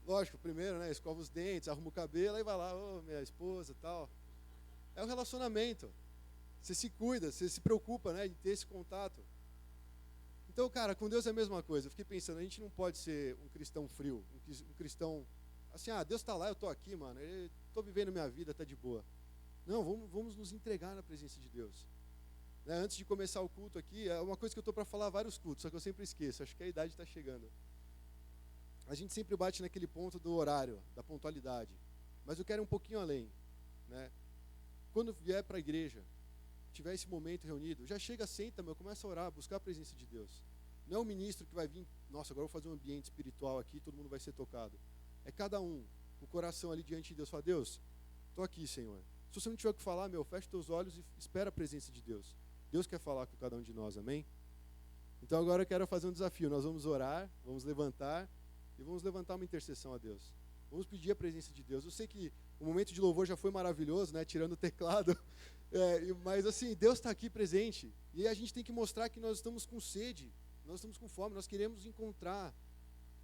lógico, primeiro, né, escova os dentes, arruma o cabelo, aí vai lá, ô, minha esposa e tal. É um relacionamento. Você se cuida, você se preocupa, né, de ter esse contato. Então, cara, com Deus é a mesma coisa. Eu fiquei pensando, a gente não pode ser um cristão frio, um cristão assim, Deus está lá, eu estou aqui, mano, estou vivendo minha vida, está de boa. Não, vamos nos entregar na presença de Deus. Né, antes de começar o culto aqui, é uma coisa que eu estou para falar vários cultos, só que eu sempre esqueço, acho que a idade está chegando. A gente sempre bate naquele ponto do horário, da pontualidade, mas eu quero ir um pouquinho além. Né? Quando vier para a igreja, tiver esse momento reunido, já chega, senta, começa a orar, buscar a presença de Deus. Não é o ministro que vai vir, nossa, agora eu vou fazer um ambiente espiritual aqui, todo mundo vai ser tocado. É cada um, o coração ali diante de Deus, fala, Deus, estou aqui, Senhor. Se você não tiver o que falar, fecha teus olhos e espera a presença de Deus. Deus quer falar com cada um de nós, amém? Então agora eu quero fazer um desafio, nós vamos orar, vamos levantar e vamos levantar uma intercessão a Deus. Vamos pedir a presença de Deus. Eu sei que o momento de louvor já foi maravilhoso, né? Tirando o teclado. Mas assim, Deus está aqui presente. E a gente tem que mostrar que nós estamos com sede, nós estamos com fome, nós queremos encontrar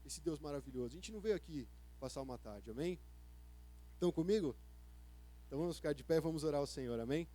esse Deus maravilhoso. A gente não veio aqui passar uma tarde, amém? Estão comigo? Então vamos ficar de pé e vamos orar ao Senhor, amém?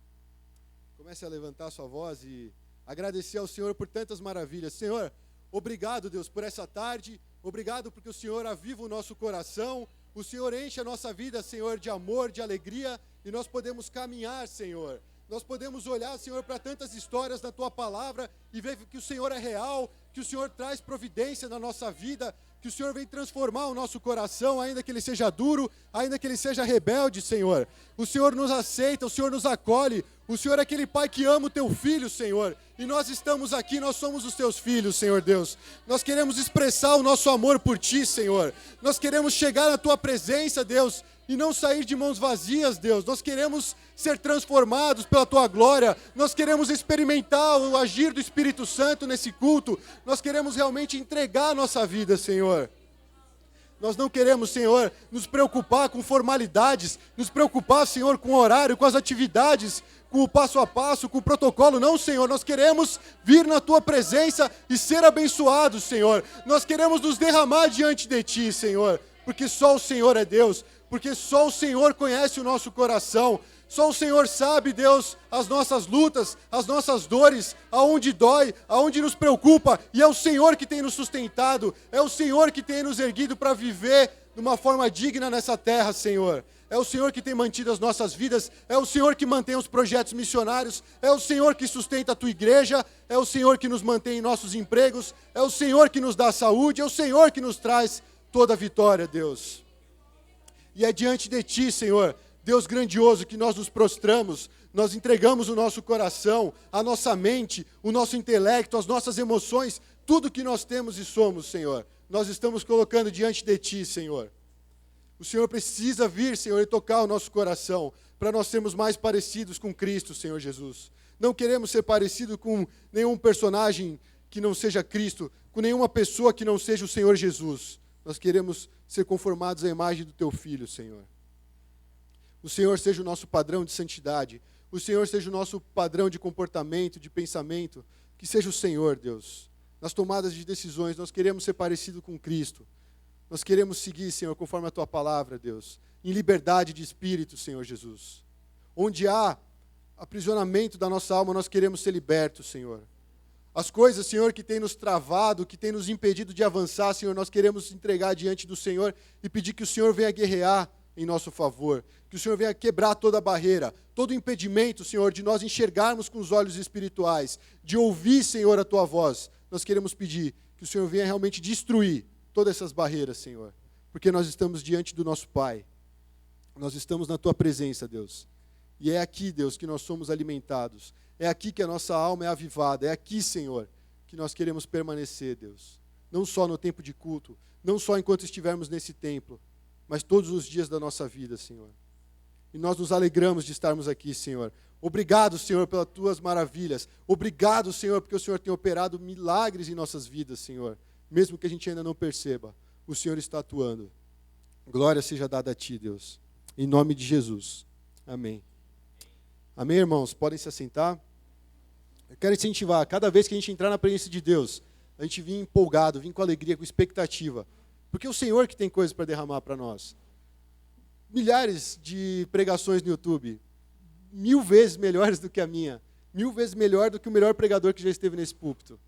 Comece a levantar a sua voz e agradecer ao Senhor por tantas maravilhas. Senhor, obrigado, Deus, por essa tarde. Obrigado porque o Senhor aviva o nosso coração. O Senhor enche a nossa vida, Senhor, de amor, de alegria. E nós podemos caminhar, Senhor. Nós podemos olhar, Senhor, para tantas histórias da Tua palavra e ver que o Senhor é real, que o Senhor traz providência na nossa vida, que o Senhor vem transformar o nosso coração, ainda que ele seja duro, ainda que ele seja rebelde, Senhor. O Senhor nos aceita, o Senhor nos acolhe. O Senhor é aquele Pai que ama o Teu Filho, Senhor. E nós estamos aqui, nós somos os Teus filhos, Senhor Deus. Nós queremos expressar o nosso amor por Ti, Senhor. Nós queremos chegar na Tua presença, Deus, e não sair de mãos vazias, Deus. Nós queremos ser transformados pela Tua glória. Nós queremos experimentar o agir do Espírito Santo nesse culto. Nós queremos realmente entregar a nossa vida, Senhor. Nós não queremos, Senhor, nos preocupar com formalidades, nos preocupar, Senhor, com o horário, com as atividades, com o passo a passo, com o protocolo. Não, Senhor, nós queremos vir na Tua presença e ser abençoados, Senhor. Nós queremos nos derramar diante de Ti, Senhor, porque só o Senhor é Deus, porque só o Senhor conhece o nosso coração. Só o Senhor sabe, Deus, as nossas lutas, as nossas dores, aonde dói, aonde nos preocupa, e é o Senhor que tem nos sustentado, é o Senhor que tem nos erguido para viver de uma forma digna nessa terra, Senhor. É o Senhor que tem mantido as nossas vidas, é o Senhor que mantém os projetos missionários, é o Senhor que sustenta a Tua igreja, é o Senhor que nos mantém em nossos empregos, é o Senhor que nos dá saúde, é o Senhor que nos traz toda a vitória, Deus. E é diante de Ti, Senhor, Deus grandioso, que nós nos prostramos, nós entregamos o nosso coração, a nossa mente, o nosso intelecto, as nossas emoções, tudo que nós temos e somos, Senhor. Nós estamos colocando diante de Ti, Senhor. O Senhor precisa vir, Senhor, e tocar o nosso coração, para nós sermos mais parecidos com Cristo, Senhor Jesus. Não queremos ser parecidos com nenhum personagem que não seja Cristo, com nenhuma pessoa que não seja o Senhor Jesus. Nós queremos ser conformados à imagem do Teu Filho, Senhor. O Senhor seja o nosso padrão de santidade. O Senhor seja o nosso padrão de comportamento, de pensamento. Que seja o Senhor, Deus. Nas tomadas de decisões, nós queremos ser parecidos com Cristo. Nós queremos seguir, Senhor, conforme a Tua palavra, Deus. Em liberdade de espírito, Senhor Jesus. Onde há aprisionamento da nossa alma, nós queremos ser libertos, Senhor. As coisas, Senhor, que tem nos travado, que tem nos impedido de avançar, Senhor, nós queremos entregar diante do Senhor e pedir que o Senhor venha guerrear em nosso favor, que o Senhor venha quebrar toda a barreira, todo o impedimento, Senhor, de nós enxergarmos com os olhos espirituais, de ouvir, Senhor, a Tua voz. Nós queremos pedir que o Senhor venha realmente destruir todas essas barreiras, Senhor, porque nós estamos diante do nosso Pai, nós estamos na Tua presença, Deus, e é aqui, Deus, que nós somos alimentados, é aqui que a nossa alma é avivada, é aqui, Senhor, que nós queremos permanecer, Deus, não só no tempo de culto, não só enquanto estivermos nesse templo, mas todos os dias da nossa vida, Senhor. E nós nos alegramos de estarmos aqui, Senhor. Obrigado, Senhor, pelas Tuas maravilhas. Obrigado, Senhor, porque o Senhor tem operado milagres em nossas vidas, Senhor. Mesmo que a gente ainda não perceba, o Senhor está atuando. Glória seja dada a Ti, Deus. Em nome de Jesus. Amém. Amém, irmãos? Podem se assentar? Eu quero incentivar, cada vez que a gente entrar na presença de Deus, a gente vir empolgado, vir com alegria, com expectativa. Porque é o Senhor que tem coisas para derramar para nós. Milhares de pregações no YouTube, 1000 vezes melhores do que a minha, 1000 vezes melhor do que o melhor pregador que já esteve nesse púlpito.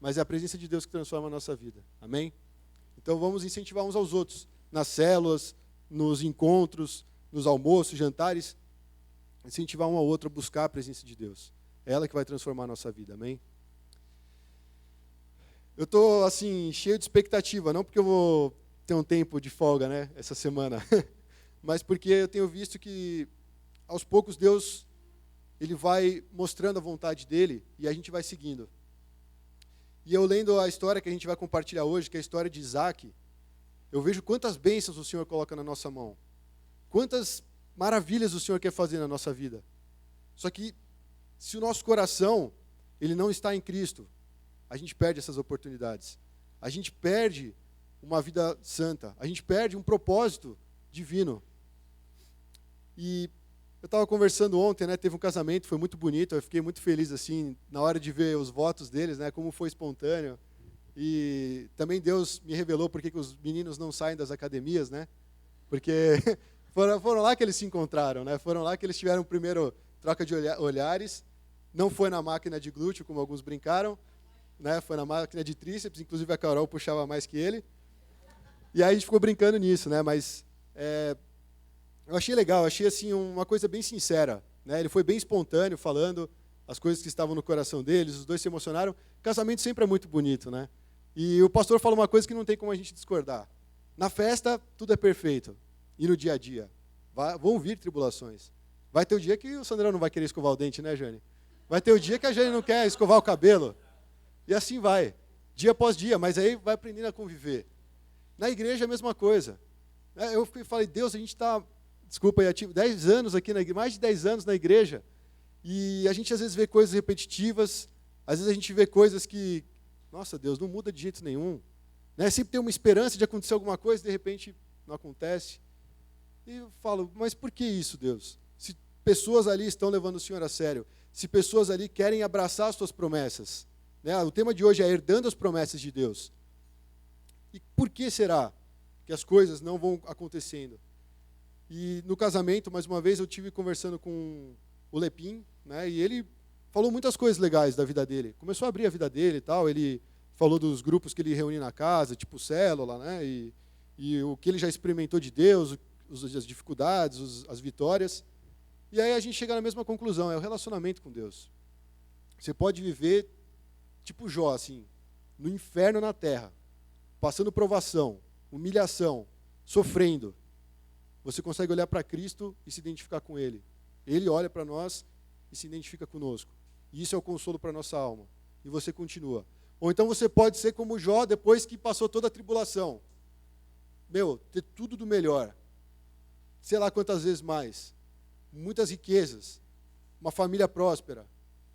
Mas é a presença de Deus que transforma a nossa vida. Amém? Então vamos incentivar uns aos outros, nas células, nos encontros, nos almoços, jantares, incentivar um ao outro a buscar a presença de Deus. É ela que vai transformar a nossa vida. Amém? Eu estou, assim, cheio de expectativa, não porque eu vou ter um tempo de folga, né, essa semana, mas porque eu tenho visto que, aos poucos, Deus, Ele vai mostrando a vontade dEle e a gente vai seguindo. E eu lendo a história que a gente vai compartilhar hoje, que é a história de Isaac, eu vejo quantas bênçãos o Senhor coloca na nossa mão, quantas maravilhas o Senhor quer fazer na nossa vida. Só que, se o nosso coração, ele não está em Cristo, a gente perde essas oportunidades. A gente perde uma vida santa. A gente perde um propósito divino. E eu estava conversando ontem, né, teve um casamento, foi muito bonito, eu fiquei muito feliz assim, na hora de ver os votos deles, né, como foi espontâneo. E também Deus me revelou por que os meninos não saem das academias, né? Porque foram lá que eles se encontraram, né? Foram lá que eles tiveram o primeiro troca de olhares. Não foi na máquina de glúteo, como alguns brincaram, né? Foi na máquina de tríceps, inclusive a Carol puxava mais que ele. E aí a gente ficou brincando nisso, né? Mas eu achei legal, achei assim uma coisa bem sincera, né? Ele foi bem espontâneo, falando as coisas que estavam no coração deles, os dois se emocionaram. Casamento sempre é muito bonito, né? E o pastor falou uma coisa que não tem como a gente discordar. Na festa, tudo é perfeito. E no dia a dia? Vão vir tribulações. Vai ter o dia que o Sandrão não vai querer escovar o dente, né, Jane? Vai ter o dia que a Jane não quer escovar o cabelo. E assim vai, dia após dia, mas aí vai aprendendo a conviver. Na igreja é a mesma coisa. Eu falei, Deus, a gente está, desculpa, 10 anos aqui na igreja, mais de 10 anos na igreja, e a gente às vezes vê coisas repetitivas, às vezes a gente vê coisas que, nossa, Deus, não muda de jeito nenhum. Né? Sempre tem uma esperança de acontecer alguma coisa, de repente não acontece. E eu falo, mas por que isso, Deus? Se pessoas ali estão levando o Senhor a sério, se pessoas ali querem abraçar as suas promessas, né? O tema de hoje é herdando as promessas de Deus. E por que será que as coisas não vão acontecendo? E no casamento, mais uma vez, eu tive conversando com o Lepim, né? E ele falou muitas coisas legais da vida dele. Começou a abrir a vida dele e tal. Ele falou dos grupos que ele reunia na casa, tipo célula, né? E o que ele já experimentou de Deus, as dificuldades, as vitórias. E aí a gente chega na mesma conclusão, é o relacionamento com Deus. Você pode viver tipo Jó, assim, no inferno na terra, passando provação, humilhação, sofrendo. Você consegue olhar para Cristo e se identificar com Ele. Ele olha para nós e se identifica conosco. E isso é o consolo para a nossa alma. E você continua. Ou então você pode ser como Jó, depois que passou toda a tribulação. Ter tudo do melhor. Sei lá quantas vezes mais. Muitas riquezas. Uma família próspera.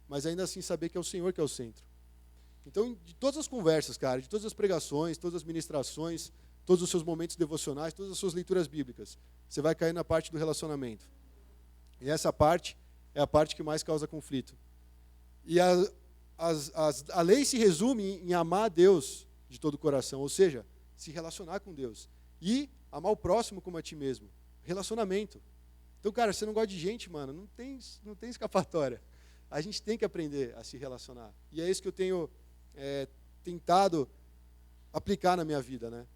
Mas ainda assim saber que é o Senhor que é o centro. Então, de todas as conversas, cara, de todas as pregações, todas as ministrações, todos os seus momentos devocionais, todas as suas leituras bíblicas, você vai cair na parte do relacionamento. E essa parte é a parte que mais causa conflito. E a lei se resume em amar a Deus de todo o coração, ou seja, se relacionar com Deus. E amar o próximo como a ti mesmo. Relacionamento. Então, cara, você não gosta de gente, mano, não tem escapatória. A gente tem que aprender a se relacionar. E é isso que eu tenho tentado aplicar na minha vida, né?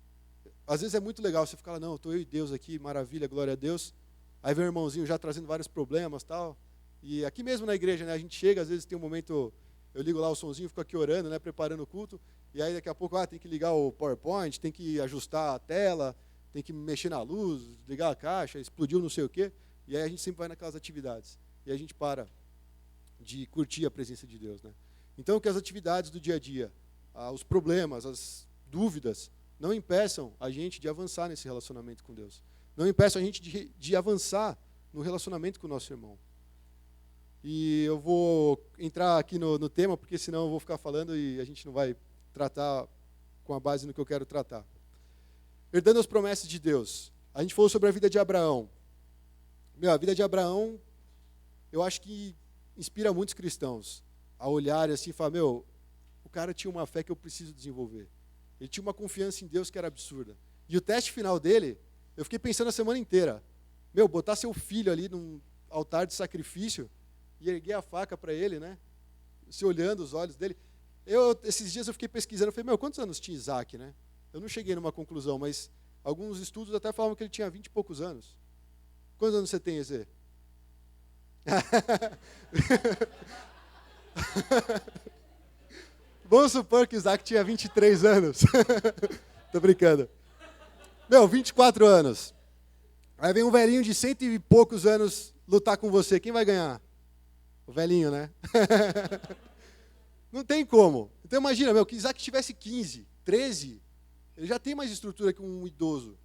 Às vezes é muito legal você ficar lá, não, estou eu e Deus aqui, maravilha, glória a Deus. Aí vem o irmãozinho já trazendo vários problemas e tal. E aqui mesmo na igreja, né, a gente chega, às vezes tem um momento, eu ligo lá o sonzinho, fico aqui orando, né, preparando o culto. E aí daqui a pouco, tem que ligar o PowerPoint, tem que ajustar a tela, tem que mexer na luz, ligar a caixa, explodiu não sei o quê. E aí a gente sempre vai naquelas atividades. E aí a gente para de curtir a presença de Deus, né? Então, que as atividades do dia a dia, os problemas, as dúvidas, não impeçam a gente de avançar nesse relacionamento com Deus. Não impeçam a gente de avançar no relacionamento com o nosso irmão. E eu vou entrar aqui no tema, porque senão eu vou ficar falando e a gente não vai tratar com a base no que eu quero tratar. Herdando as promessas de Deus. A gente falou sobre a vida de Abraão. A vida de Abraão, eu acho que inspira muitos cristãos a olharem assim e falar, o cara tinha uma fé que eu preciso desenvolver. Ele tinha uma confiança em Deus que era absurda. E o teste final dele, eu fiquei pensando a semana inteira. Meu, botar seu filho ali num altar de sacrifício e erguer a faca para ele, né? Se olhando os olhos dele. Esses dias eu fiquei pesquisando, eu falei, meu, quantos anos tinha Isaac, né? Eu não cheguei numa conclusão, mas alguns estudos até falavam que ele tinha 20 e poucos anos. Quantos anos você tem, Ezê? Vamos supor que Isaac tinha 23 anos. Tô brincando. Meu, 24 anos. Aí vem um velhinho de 100 e poucos anos lutar com você. Quem vai ganhar? O velhinho, né? Não tem como. Então imagina, meu, que Isaac tivesse 15, 13, ele já tem mais estrutura que um idoso.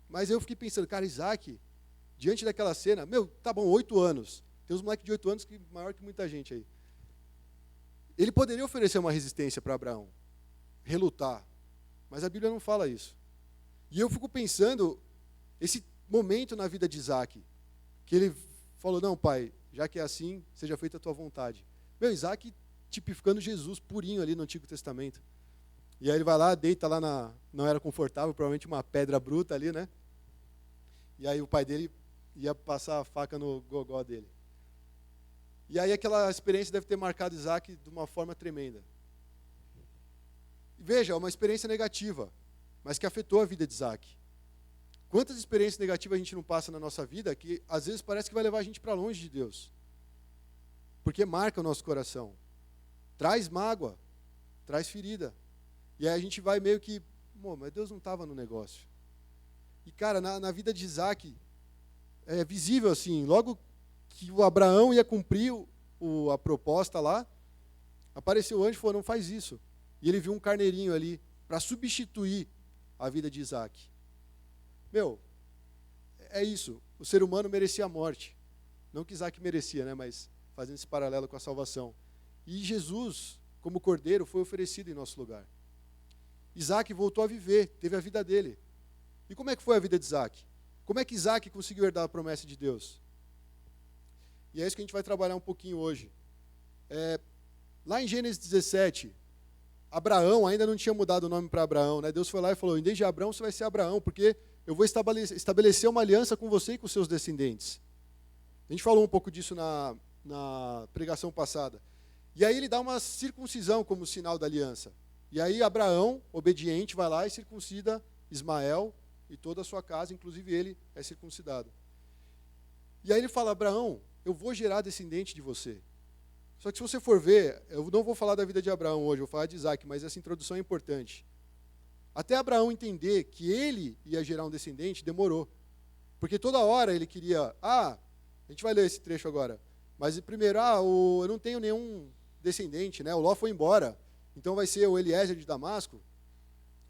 Mas eu fiquei pensando, cara, Isaac, diante daquela cena, meu, tá bom, 8 anos. Tem uns moleques de 8 anos que maior que muita gente aí. Ele poderia oferecer uma resistência para Abraão, relutar. Mas a Bíblia não fala isso. E eu fico pensando, esse momento na vida de Isaac, que ele falou, não, pai, já que é assim, seja feita a tua vontade. Meu, Isaac tipificando Jesus purinho ali no Antigo Testamento. E aí ele vai lá, deita lá não era confortável, provavelmente uma pedra bruta ali, né? E aí o pai dele ia passar a faca no gogó dele. E aí aquela experiência deve ter marcado Isaac de uma forma tremenda. Veja, é uma experiência negativa, mas que afetou a vida de Isaac. Quantas experiências negativas a gente não passa na nossa vida que às vezes parece que vai levar a gente para longe de Deus. Porque marca o nosso coração. Traz mágoa, traz ferida. E aí a gente vai meio que, mas Deus não estava no negócio. E cara, na vida de Isaac, é visível assim, logo que o Abraão ia cumprir a proposta lá, apareceu o anjo e falou, não faz isso. E ele viu um carneirinho ali para substituir a vida de Isaac. Meu, é isso. O ser humano merecia a morte. Não que Isaac merecia, né, mas fazendo esse paralelo com a salvação. E Jesus, como cordeiro, foi oferecido em nosso lugar. Isaac voltou a viver, teve a vida dele. E como é que foi a vida de Isaac? Como é que Isaac conseguiu herdar a promessa de Deus? E é isso que a gente vai trabalhar um pouquinho hoje. Lá em Gênesis 17, Abraão ainda não tinha mudado o nome para Abraão, né? Deus foi lá e falou, em vez de Abraão, você vai ser Abraão, porque eu vou estabelecer uma aliança com você e com seus descendentes. A gente falou um pouco disso na pregação passada. E aí ele dá uma circuncisão como sinal da aliança. E aí Abraão, obediente, vai lá e circuncida Ismael e toda a sua casa, inclusive ele é circuncidado. E aí ele fala, Abraão, eu vou gerar descendente de você. Só que se você for ver, eu não vou falar da vida de Abraão hoje, eu vou falar de Isaac, mas essa introdução é importante. Até Abraão entender que ele ia gerar um descendente, demorou. Porque toda hora ele queria, a gente vai ler esse trecho agora, mas primeiro, eu não tenho nenhum descendente, né? O Ló foi embora, então vai ser o Eliezer de Damasco.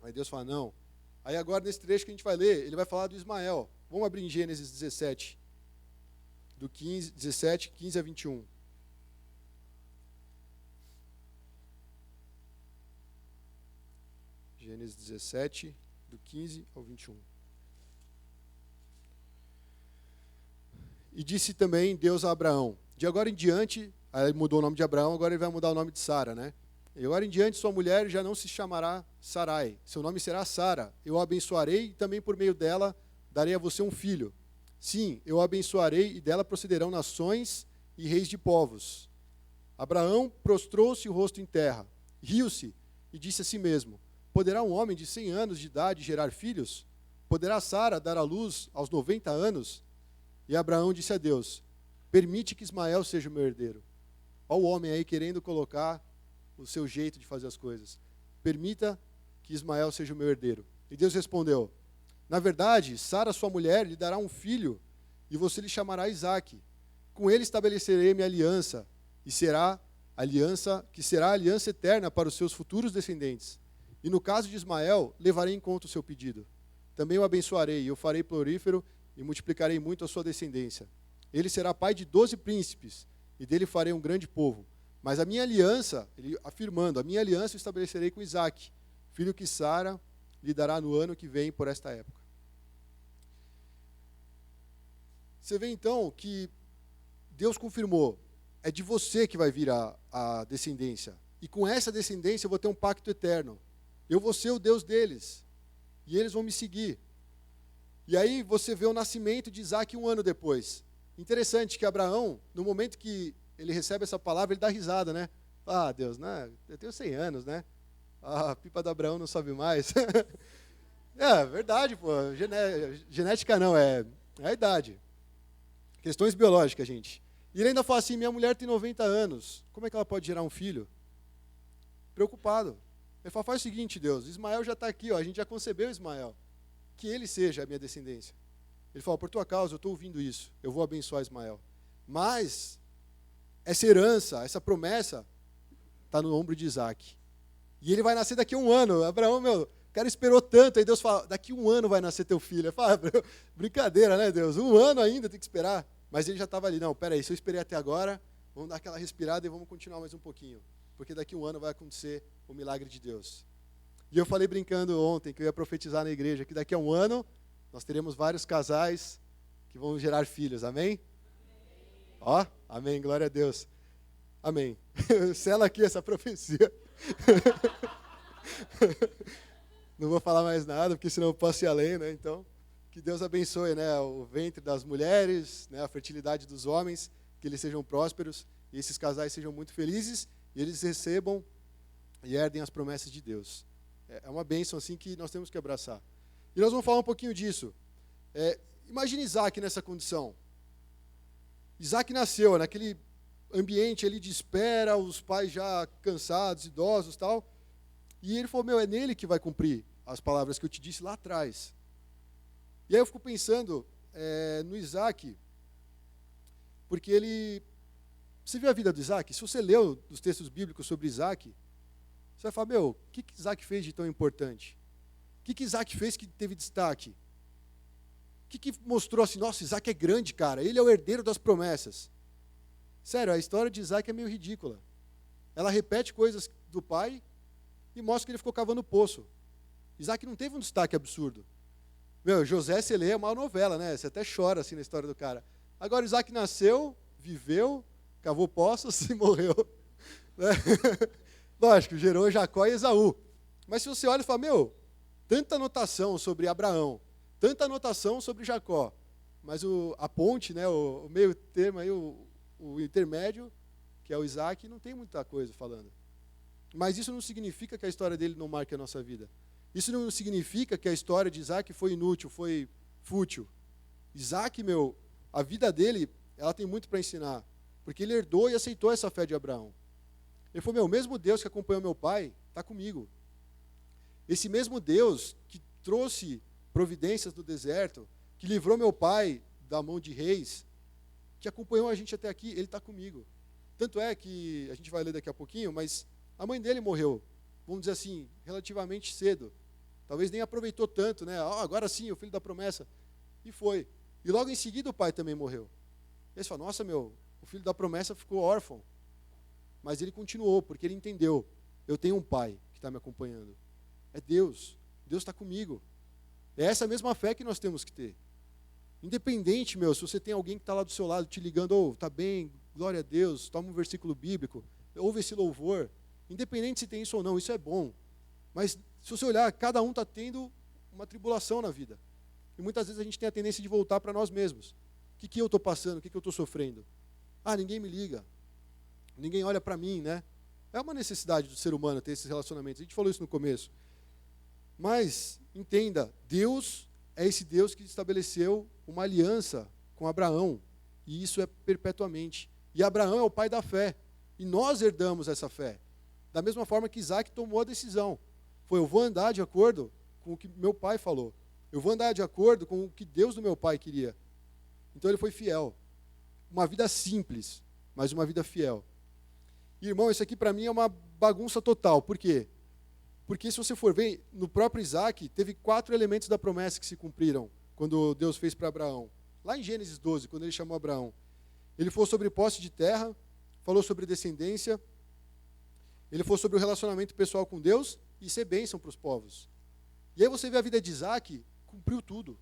Aí Deus fala, não. Aí agora nesse trecho que a gente vai ler, ele vai falar do Ismael. Vamos abrir em Gênesis 17, do 17, 15 a 21. Gênesis 17, do 15 ao 21. E disse também Deus a Abraão, de agora em diante, aí ele mudou o nome de Abraão, agora ele vai mudar o nome de Sara, né? E agora em diante sua mulher já não se chamará Sarai, seu nome será Sara. Eu a abençoarei e também por meio dela darei a você um filho. Sim, eu a abençoarei e dela procederão nações e reis de povos. Abraão prostrou-se o rosto em terra, riu-se e disse a si mesmo, poderá um homem de 100 anos de idade gerar filhos? Poderá Sara dar à luz aos 90 anos? E Abraão disse a Deus, permite que Ismael seja o meu herdeiro. Olha o homem aí querendo colocar o seu jeito de fazer as coisas. Permita que Ismael seja o meu herdeiro. E Deus respondeu, na verdade, Sara, sua mulher, lhe dará um filho, e você lhe chamará Isaque. Com ele estabelecerei minha aliança, e será aliança eterna para os seus futuros descendentes. E no caso de Ismael, levarei em conta o seu pedido. Também o abençoarei, e o farei florífero, e multiplicarei muito a sua descendência. Ele será pai de 12 príncipes, e dele farei um grande povo. Mas a minha aliança, ele afirmando, a minha aliança eu estabelecerei com Isaque, filho que Sara lhe dará no ano que vem por esta época. Você vê então que Deus confirmou, é de você que vai vir a descendência. E com essa descendência eu vou ter um pacto eterno. Eu vou ser o Deus deles. e eles vão me seguir. E aí você vê o nascimento de Isaac 1 ano depois. Interessante que Abraão, no momento que ele recebe essa palavra, ele dá risada, né? Ah, Deus, né? Eu tenho 100 anos, né? A pipa do Abraão não sobe mais. É, verdade, pô. Genética não, é a idade. Questões biológicas, gente. E ele ainda fala assim, minha mulher tem 90 anos, como é que ela pode gerar um filho? Preocupado. Ele fala, faz o seguinte, Deus, Ismael já está aqui, ó, a gente já concebeu Ismael. Que ele seja a minha descendência. Ele fala, por tua causa, eu estou ouvindo isso, eu vou abençoar Ismael. Mas, essa herança, essa promessa, está no ombro de Isaac. E ele vai nascer daqui a 1 ano. Abraão, o cara esperou tanto, aí Deus fala, daqui a 1 ano vai nascer teu filho. Ele fala, brincadeira, né, Deus? 1 ano ainda, tem que esperar. Mas ele já estava ali, não, peraí, se eu esperei até agora, vamos dar aquela respirada e vamos continuar mais um pouquinho. Porque daqui a 1 ano vai acontecer o milagre de Deus. E eu falei brincando ontem, que eu ia profetizar na igreja, que daqui a 1 ano, nós teremos vários casais que vão gerar filhos, amém? Ó, amém, glória a Deus. Amém. Sela aqui essa profecia. Não vou falar mais nada, porque senão eu posso ir além, né? Então, que Deus abençoe, né, o ventre das mulheres, né, a fertilidade dos homens, que eles sejam prósperos, e esses casais sejam muito felizes, e eles recebam e herdem as promessas de Deus. É uma bênção assim que nós temos que abraçar. E nós vamos falar um pouquinho disso. Imagine Isaac nessa condição. Isaac nasceu naquele ambiente ali de espera, os pais já cansados, idosos e tal. E ele falou, é nele que vai cumprir as palavras que eu te disse lá atrás. E aí eu fico pensando no Isaac, porque ele... Você viu a vida do Isaac? Se você leu os textos bíblicos sobre Isaac, você vai falar, o que Isaac fez de tão importante? O que Isaac fez que teve destaque? O que mostrou assim, nossa, Isaac é grande, cara, ele é o herdeiro das promessas. Sério, a história de Isaac é meio ridícula. Ela repete coisas do pai e mostra que ele ficou cavando poço. Isaac não teve um destaque absurdo. José, você lê, é uma novela, né? Você até chora assim na história do cara. Agora, Isaac nasceu, viveu, cavou poços e morreu. Né? Lógico, gerou Jacó e Esaú. Mas se você olha e fala, tanta anotação sobre Abraão, tanta anotação sobre Jacó, mas a ponte, né, o meio termo, aí, o intermédio, que é o Isaac, não tem muita coisa falando. Mas isso não significa que a história dele não marque a nossa vida. Isso não significa que a história de Isaac foi inútil, foi fútil. Isaac, a vida dele, ela tem muito para ensinar. Porque ele herdou e aceitou essa fé de Abraão. Ele falou, o mesmo Deus que acompanhou meu pai, está comigo. Esse mesmo Deus que trouxe providências do deserto, que livrou meu pai da mão de reis, que acompanhou a gente até aqui, ele está comigo. Tanto é que, a gente vai ler daqui a pouquinho, mas a mãe dele morreu, vamos dizer assim, relativamente cedo. Talvez nem aproveitou tanto, né? Agora sim, o filho da promessa. E foi. E logo em seguida o pai também morreu. E eles falam, nossa, o filho da promessa ficou órfão. Mas ele continuou, porque ele entendeu. Eu tenho um pai que está me acompanhando. É Deus. Deus está comigo. É essa mesma fé que nós temos que ter. Independente, se você tem alguém que está lá do seu lado te ligando, tá bem, glória a Deus, toma um versículo bíblico, ouve esse louvor. Independente se tem isso ou não, isso é bom. Mas se você olhar, cada um está tendo uma tribulação na vida. E muitas vezes a gente tem a tendência de voltar para nós mesmos. O que eu estou passando? O que eu estou sofrendo? Ninguém me liga. Ninguém olha para mim, né? É uma necessidade do ser humano ter esses relacionamentos. A gente falou isso no começo. Mas, entenda, Deus é esse Deus que estabeleceu uma aliança com Abraão. E isso é perpetuamente. E Abraão é o pai da fé. E nós herdamos essa fé. Da mesma forma que Isaac tomou a decisão. Eu vou andar de acordo com o que meu pai falou. Eu vou andar de acordo com o que Deus do meu pai queria. Então ele foi fiel. Uma vida simples, mas uma vida fiel. E, irmão, isso aqui para mim é uma bagunça total. Por quê? Porque se você for ver, no próprio Isaac, teve 4 elementos da promessa que se cumpriram quando Deus fez para Abraão. Lá em Gênesis 12, quando ele chamou Abraão. Ele falou sobre posse de terra, falou sobre descendência, ele falou sobre o relacionamento pessoal com Deus e ser bênção para os povos. E aí você vê a vida de Isaac, cumpriu tudo.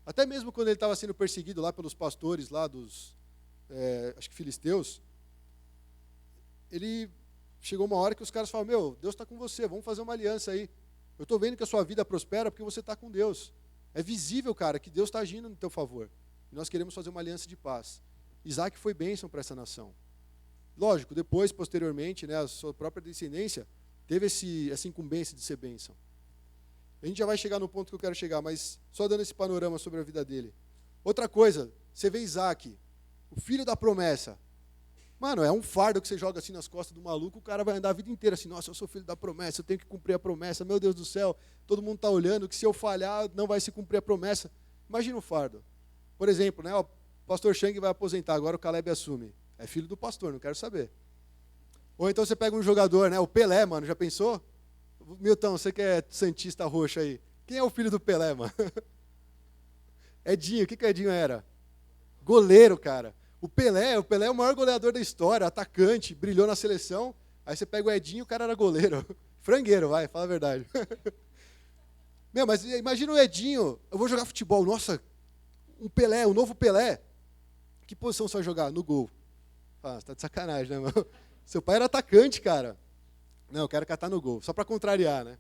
Até mesmo quando ele estava sendo perseguido lá pelos pastores, lá dos, acho que filisteus, ele chegou uma hora que os caras falaram, Deus está com você, vamos fazer uma aliança aí. Eu estou vendo que a sua vida prospera porque você está com Deus. É visível, cara, que Deus está agindo no teu favor. E nós queremos fazer uma aliança de paz. Isaac foi bênção para essa nação. Lógico, depois, posteriormente, né, a sua própria descendência teve essa incumbência de ser bênção. A gente já vai chegar no ponto que eu quero chegar, mas só dando esse panorama sobre a vida dele. Outra coisa, você vê Isaac, o filho da promessa. Mano, é um fardo que você joga assim nas costas do maluco, o cara vai andar a vida inteira assim, nossa, eu sou filho da promessa, eu tenho que cumprir a promessa, meu Deus do céu, todo mundo está olhando, que se eu falhar, não vai se cumprir a promessa. Imagina o fardo. Por exemplo, né, o pastor Chang vai aposentar, agora o Caleb assume. É filho do pastor, não quero saber. Ou então você pega um jogador, né, o Pelé, mano, já pensou? Milton, você que é santista roxo aí, quem é o filho do Pelé, mano? Edinho, o que Edinho era? Goleiro, cara. O Pelé é o maior goleador da história, atacante, brilhou na seleção. Aí você pega o Edinho, o cara era goleiro. Frangueiro, vai, fala a verdade. Meu, mas imagina o Edinho, eu vou jogar futebol, nossa, um Pelé, um novo Pelé. Que posição você vai jogar? No gol. Ah, você tá de sacanagem, né, mano? Seu pai era atacante, cara. Não, eu quero catar no gol, só para contrariar, né?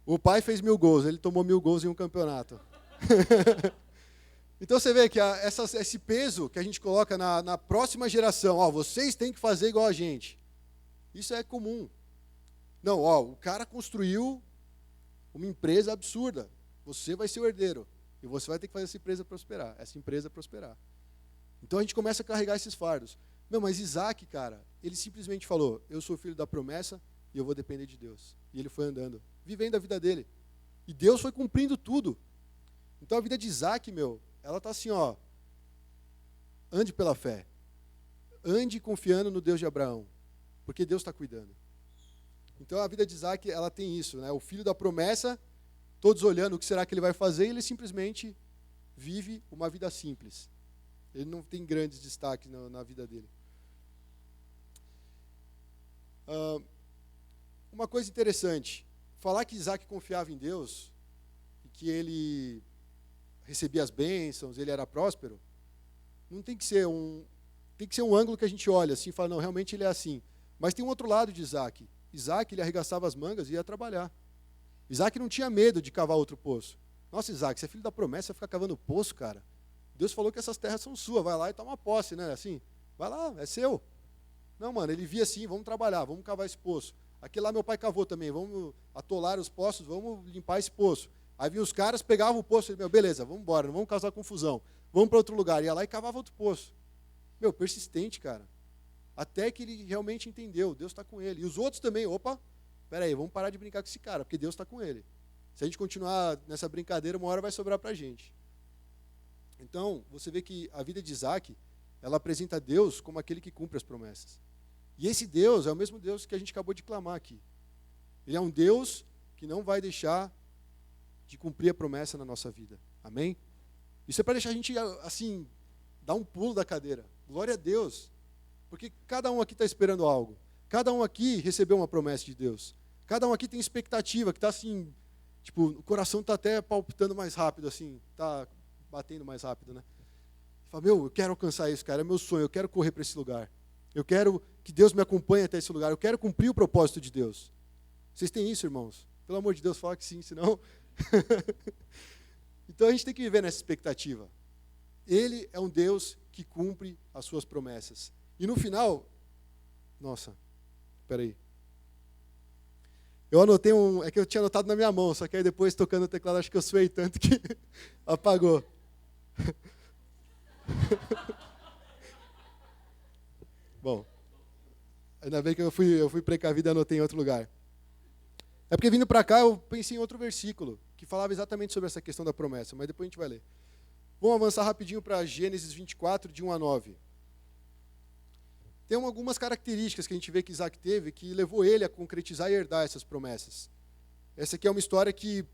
O pai fez 1000 gols, ele tomou 1000 gols em um campeonato. Então você vê que esse peso que a gente coloca na próxima geração, ó, vocês têm que fazer igual a gente. Isso é comum. Não, ó, o cara construiu uma empresa absurda. Você vai ser o herdeiro. E você vai ter que fazer essa empresa prosperar. Então a gente começa a carregar esses fardos. Não, mas Isaac, cara, ele simplesmente falou, eu sou filho da promessa e eu vou depender de Deus. E ele foi andando, vivendo a vida dele. E Deus foi cumprindo tudo. Então a vida de Isaac, meu, ela está assim, ó, ande pela fé. Ande confiando no Deus de Abraão, porque Deus está cuidando. Então a vida de Isaac, ela tem isso, né? O filho da promessa, todos olhando o que será que ele vai fazer, e ele simplesmente vive uma vida simples. Ele não tem grandes destaques na vida dele. Uma coisa interessante, falar que Isaac confiava em Deus, e que ele recebia as bênçãos, ele era próspero, não tem que ser um ângulo que a gente olha assim e fala, não, realmente ele é assim. Mas tem um outro lado de Isaac. Isaac, ele arregaçava as mangas e ia trabalhar. Isaac não tinha medo de cavar outro poço. Nossa, Isaac, você é filho da promessa, vai ficar cavando poço, cara. Deus falou que essas terras são suas, vai lá e toma posse, né? Assim, vai lá, é seu. Não, mano, ele via assim, vamos trabalhar, vamos cavar esse poço. Aquele lá meu pai cavou também, vamos atolar os poços, vamos limpar esse poço. Aí vinha os caras, pegavam o poço, meu, beleza, vamos embora, não vamos causar confusão. Vamos para outro lugar. Ia lá e cavava outro poço. Meu, persistente, cara. Até que ele realmente entendeu, Deus está com ele. E os outros também, opa, peraí, vamos parar de brincar com esse cara, porque Deus está com ele. Se a gente continuar nessa brincadeira, uma hora vai sobrar para a gente. Então, você vê que a vida de Isaac, ela apresenta Deus como aquele que cumpre as promessas. E esse Deus é o mesmo Deus que a gente acabou de clamar aqui. Ele é um Deus que não vai deixar de cumprir a promessa na nossa vida. Amém? Isso é para deixar a gente, assim, dar um pulo da cadeira. Glória a Deus. Porque cada um aqui está esperando algo. Cada um aqui recebeu uma promessa de Deus. Cada um aqui tem expectativa, que está assim, tipo, o coração está até palpitando mais rápido, assim, está batendo mais rápido, né? Fala, meu, eu quero alcançar isso, cara, é meu sonho, eu quero correr para esse lugar. Eu quero que Deus me acompanhe até esse lugar, eu quero cumprir o propósito de Deus. Vocês têm isso, irmãos? Pelo amor de Deus, fala que sim, senão... Então a gente tem que viver nessa expectativa. Ele é um Deus que cumpre as suas promessas. E no final... Nossa, peraí. Eu anotei é que eu tinha anotado na minha mão, só que aí depois, tocando o teclado, acho que eu suei tanto que apagou. Bom, ainda bem que eu fui precavido e anotei em outro lugar. É porque vindo para cá eu pensei em outro versículo, que falava exatamente sobre essa questão da promessa, mas depois a gente vai ler. Vamos avançar rapidinho para Gênesis 24, de 1 a 9. Tem algumas características que a gente vê que Isaac teve que levou ele a concretizar e herdar essas promessas. Essa aqui é uma história que,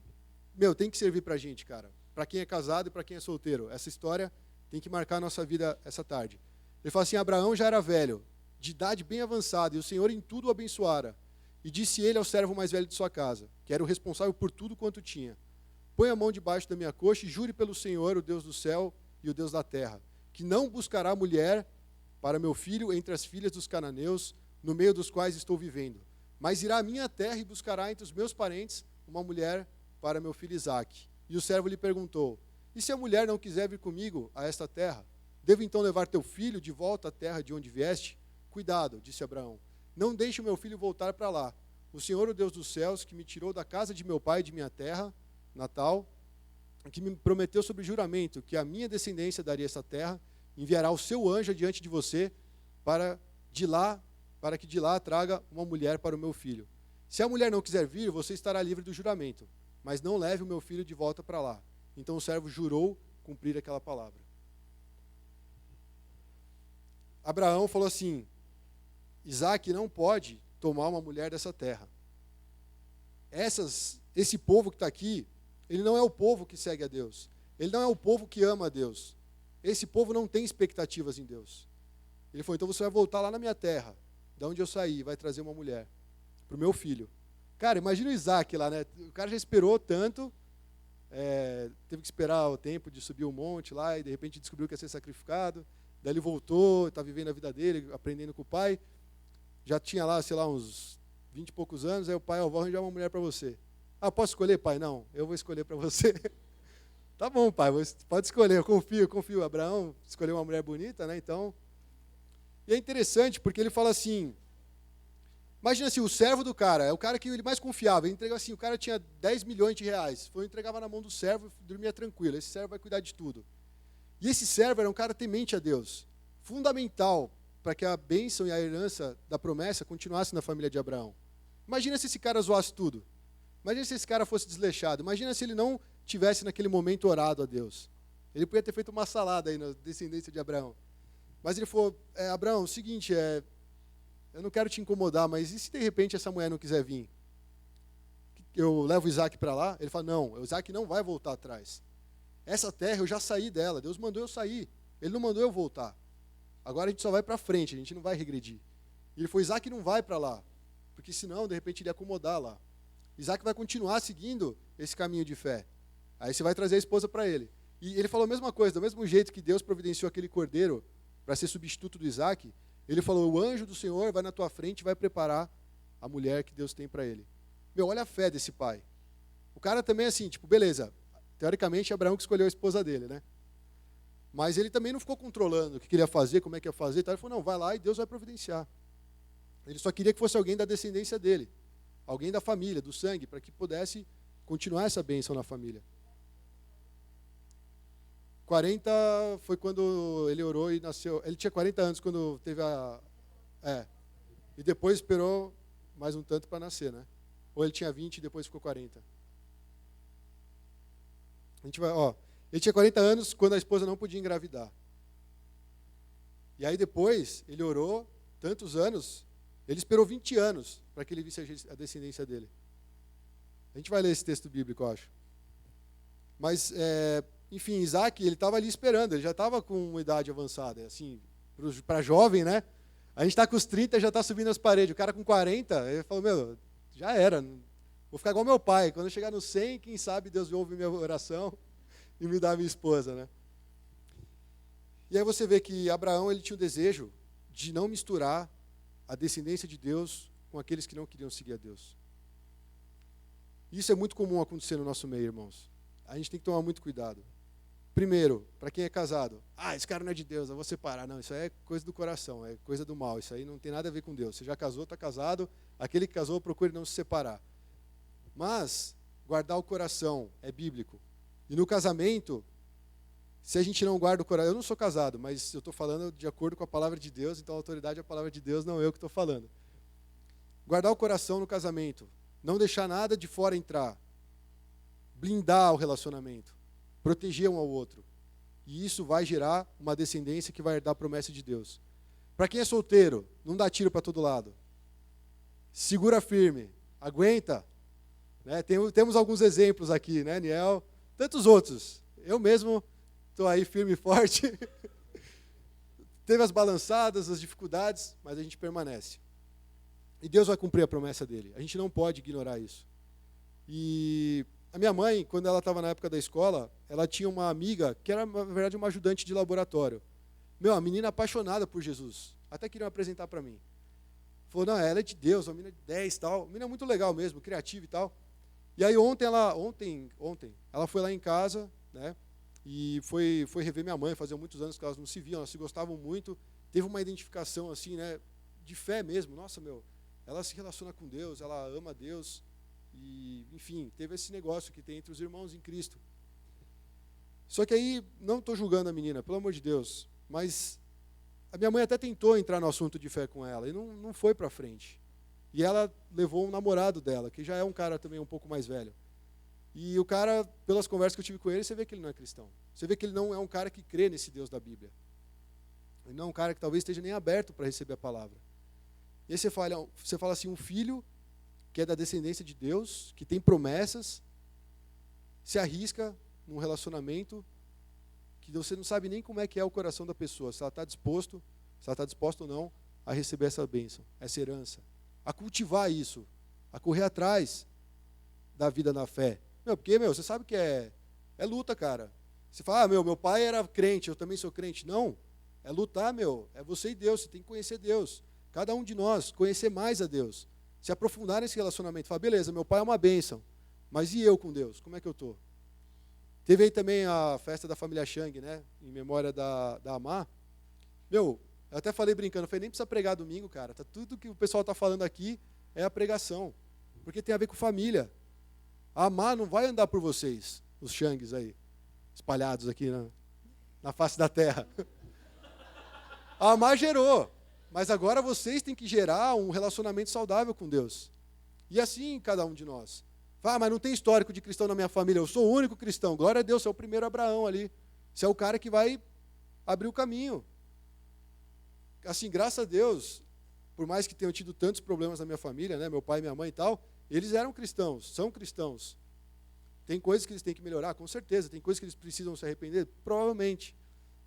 meu, tem que servir para a gente, cara. Para quem é casado e para quem é solteiro. Essa história tem que marcar a nossa vida essa tarde. Ele fala assim, Abraão já era velho, de idade bem avançada, e o Senhor em tudo o abençoara. E disse ele ao servo mais velho de sua casa, que era o responsável por tudo quanto tinha, põe a mão debaixo da minha coxa e jure pelo Senhor, o Deus do céu e o Deus da terra, que não buscará mulher para meu filho entre as filhas dos cananeus, no meio dos quais estou vivendo, mas irá à minha terra e buscará entre os meus parentes uma mulher para meu filho Isaque. E o servo lhe perguntou: e se a mulher não quiser vir comigo a esta terra? Devo então levar teu filho de volta à terra de onde vieste? Cuidado, disse Abraão, não deixe o meu filho voltar para lá. O Senhor, o Deus dos céus, que me tirou da casa de meu pai e de minha terra natal, que me prometeu sob juramento que a minha descendência daria essa terra, enviará o seu anjo adiante de você para que de lá traga uma mulher para o meu filho. Se a mulher não quiser vir, você estará livre do juramento, mas não leve o meu filho de volta para lá. Então o servo jurou cumprir aquela palavra. Abraão falou assim: Isaque não pode tomar uma mulher dessa terra. Esse povo que está aqui, ele não é o povo que segue a Deus. Ele não é o povo que ama a Deus. Esse povo não tem expectativas em Deus. Ele falou: então você vai voltar lá na minha terra, de onde eu saí, vai trazer uma mulher para o meu filho. Cara, imagina o Isaque lá, né? O cara já esperou tanto, teve que esperar o tempo de subir o monte lá, e de repente descobriu que ia ser sacrificado. Daí ele voltou, está vivendo a vida dele, aprendendo com o pai. Já tinha lá, sei lá, uns 20 e poucos anos, aí o pai: vou arranjar uma mulher para você. Ah, posso escolher, pai? Não, eu vou escolher para você. Tá bom, pai, pode escolher, eu confio. Abraão escolheu uma mulher bonita, né? Então. E é interessante porque ele fala assim: imagina assim, o servo do cara, é o cara que ele mais confiava. Ele entregou assim, o cara tinha 10 milhões de reais. Entregava na mão do servo e dormia tranquilo. Esse servo vai cuidar de tudo. E esse servo era um cara temente a Deus. Fundamental para que a bênção e a herança da promessa continuasse na família de Abraão. Imagina se esse cara zoasse tudo. Imagina se esse cara fosse desleixado. Imagina se ele não tivesse naquele momento orado a Deus. Ele podia ter feito uma salada aí na descendência de Abraão. Mas ele falou: Abraão, é o seguinte, eu não quero te incomodar, mas e se de repente essa mulher não quiser vir? Eu levo o Isaque para lá? Ele fala: não, o Isaque não vai voltar atrás. Essa terra eu já saí dela, Deus mandou eu sair. Ele não mandou eu voltar. Agora a gente só vai para frente, a gente não vai regredir. E ele falou: Isaque não vai para lá, porque senão de repente ele ia acomodar lá. Isaque vai continuar seguindo esse caminho de fé. Aí você vai trazer a esposa para ele. E ele falou a mesma coisa, do mesmo jeito que Deus providenciou aquele cordeiro para ser substituto do Isaque, ele falou: o anjo do Senhor vai na tua frente e vai preparar a mulher que Deus tem para ele. Meu, olha a fé desse pai. O cara também assim, tipo, beleza, teoricamente Abraão que escolheu a esposa dele, né? Mas ele também não ficou controlando o que ele ia fazer, como é que ia fazer. Então ele falou: não, vai lá e Deus vai providenciar. Ele só queria que fosse alguém da descendência dele, alguém da família, do sangue, para que pudesse continuar essa bênção na família. 40 foi quando ele orou e nasceu. Ele tinha 40 anos quando teve e depois esperou mais um tanto para nascer, né? Ou ele tinha 20 e depois ficou 40. Ele tinha 40 anos quando a esposa não podia engravidar. E aí depois ele orou tantos anos, ele esperou 20 anos para que ele visse a descendência dele. A gente vai ler esse texto bíblico, eu acho. Mas, enfim, Isaque, ele estava ali esperando, ele já estava com uma idade avançada. Assim, para jovem, né? A gente está com os 30 e já está subindo as paredes. O cara com 40, ele falou: meu, já era. Vou ficar igual meu pai. Quando eu chegar no 100, quem sabe Deus ouve minha oração e me dá minha esposa, né? E aí você vê que Abraão, ele tinha o desejo de não misturar a descendência de Deus com aqueles que não queriam seguir a Deus. Isso é muito comum acontecer no nosso meio, irmãos. A gente tem que tomar muito cuidado. Primeiro, para quem é casado: esse cara não é de Deus, eu vou separar. Não, isso aí é coisa do coração, é coisa do mal. Isso aí não tem nada a ver com Deus. Você já casou, está casado. Aquele que casou, procure não se separar. Mas guardar o coração é bíblico. E no casamento, se a gente não guarda o coração... Eu não sou casado, mas eu estou falando de acordo com a palavra de Deus, então a autoridade é a palavra de Deus, não eu que estou falando. Guardar o coração no casamento. Não deixar nada de fora entrar. Blindar o relacionamento. Proteger um ao outro. E isso vai gerar uma descendência que vai herdar a promessa de Deus. Para quem é solteiro, não dá tiro para todo lado. Segura firme. Aguenta. Né? Temos alguns exemplos aqui, né, Niel? Tantos outros. Eu mesmo estou aí firme e forte. Teve as balançadas, as dificuldades, mas a gente permanece. E Deus vai cumprir a promessa dele. A gente não pode ignorar isso. E a minha mãe, quando ela estava na época da escola, ela tinha uma amiga que era, na verdade, uma ajudante de laboratório. Meu, a menina apaixonada por Jesus. Até queriam apresentar para mim. Falou, não, ela é de Deus, uma menina de 10 e tal. Uma menina muito legal mesmo, criativa e tal. E aí ontem ela foi lá em casa, né? E foi rever minha mãe, fazia muitos anos que elas não se viam, elas se gostavam muito. Teve uma identificação assim, né? De fé mesmo. Nossa, ela se relaciona com Deus, ela ama Deus. E, enfim, teve esse negócio que tem entre os irmãos em Cristo. Só que aí, não estou julgando a menina, pelo amor de Deus, mas a minha mãe até tentou entrar no assunto de fé com ela, e não foi para frente. E ela levou um namorado dela, que já é um cara também um pouco mais velho. E o cara, pelas conversas que eu tive com ele, você vê que ele não é cristão. Você vê que ele não é um cara que crê nesse Deus da Bíblia. Ele não é um cara que talvez esteja nem aberto para receber a palavra. E aí você fala assim, um filho que é da descendência de Deus, que tem promessas, se arrisca num relacionamento que você não sabe nem como é que é o coração da pessoa, se ela está disposta ou não a receber essa bênção, essa herança, a cultivar isso, a correr atrás da vida na fé. Porque, você sabe que é luta, cara. Você fala, meu pai era crente, eu também sou crente. Não, é lutar, é você e Deus, você tem que conhecer Deus. Cada um de nós, conhecer mais a Deus. Se aprofundar nesse relacionamento. Fala, beleza, meu pai é uma bênção, mas e eu com Deus? Como é que eu estou? Teve aí também a festa da família Chang, né? Em memória da Amá. Eu até falei brincando, nem precisa pregar domingo, cara. Tudo que o pessoal está falando aqui é a pregação. Porque tem a ver com família. A Amá não vai andar por vocês, os Changs aí, espalhados aqui na face da terra. A Amá gerou, mas agora vocês têm que gerar um relacionamento saudável com Deus. E assim cada um de nós. Mas não tem histórico de cristão na minha família, eu sou o único cristão. Glória a Deus, você é o primeiro Abraão ali. Você é o cara que vai abrir o caminho. Assim, graças a Deus, por mais que tenham tido tantos problemas na minha família, né, meu pai e minha mãe e tal, eles eram cristãos, são cristãos. Tem coisas que eles têm que melhorar, com certeza. Tem coisas que eles precisam se arrepender, provavelmente.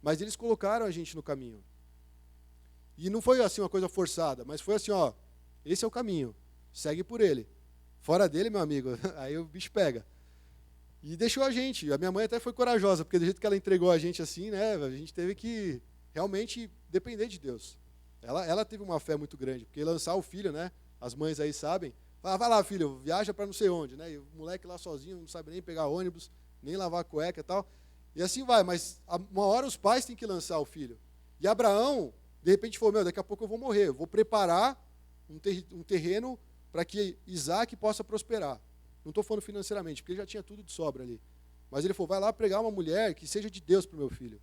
Mas eles colocaram a gente no caminho. E não foi assim uma coisa forçada, mas foi assim, esse é o caminho, segue por ele. Fora dele, meu amigo, aí o bicho pega. E deixou a gente. A minha mãe até foi corajosa, porque do jeito que ela entregou a gente assim, né, a gente teve que realmente depender de Deus. Ela teve uma fé muito grande, porque lançar o filho, né, as mães aí sabem, vai lá, filho, viaja para não sei onde, né, e o moleque lá sozinho não sabe nem pegar ônibus, nem lavar a cueca e tal. E assim vai, mas uma hora os pais têm que lançar o filho. E Abraão, de repente, falou, daqui a pouco eu vou morrer, eu vou preparar um terreno para que Isaac possa prosperar. Não estou falando financeiramente, porque ele já tinha tudo de sobra ali. Mas ele falou, vai lá pregar uma mulher que seja de Deus para o meu filho.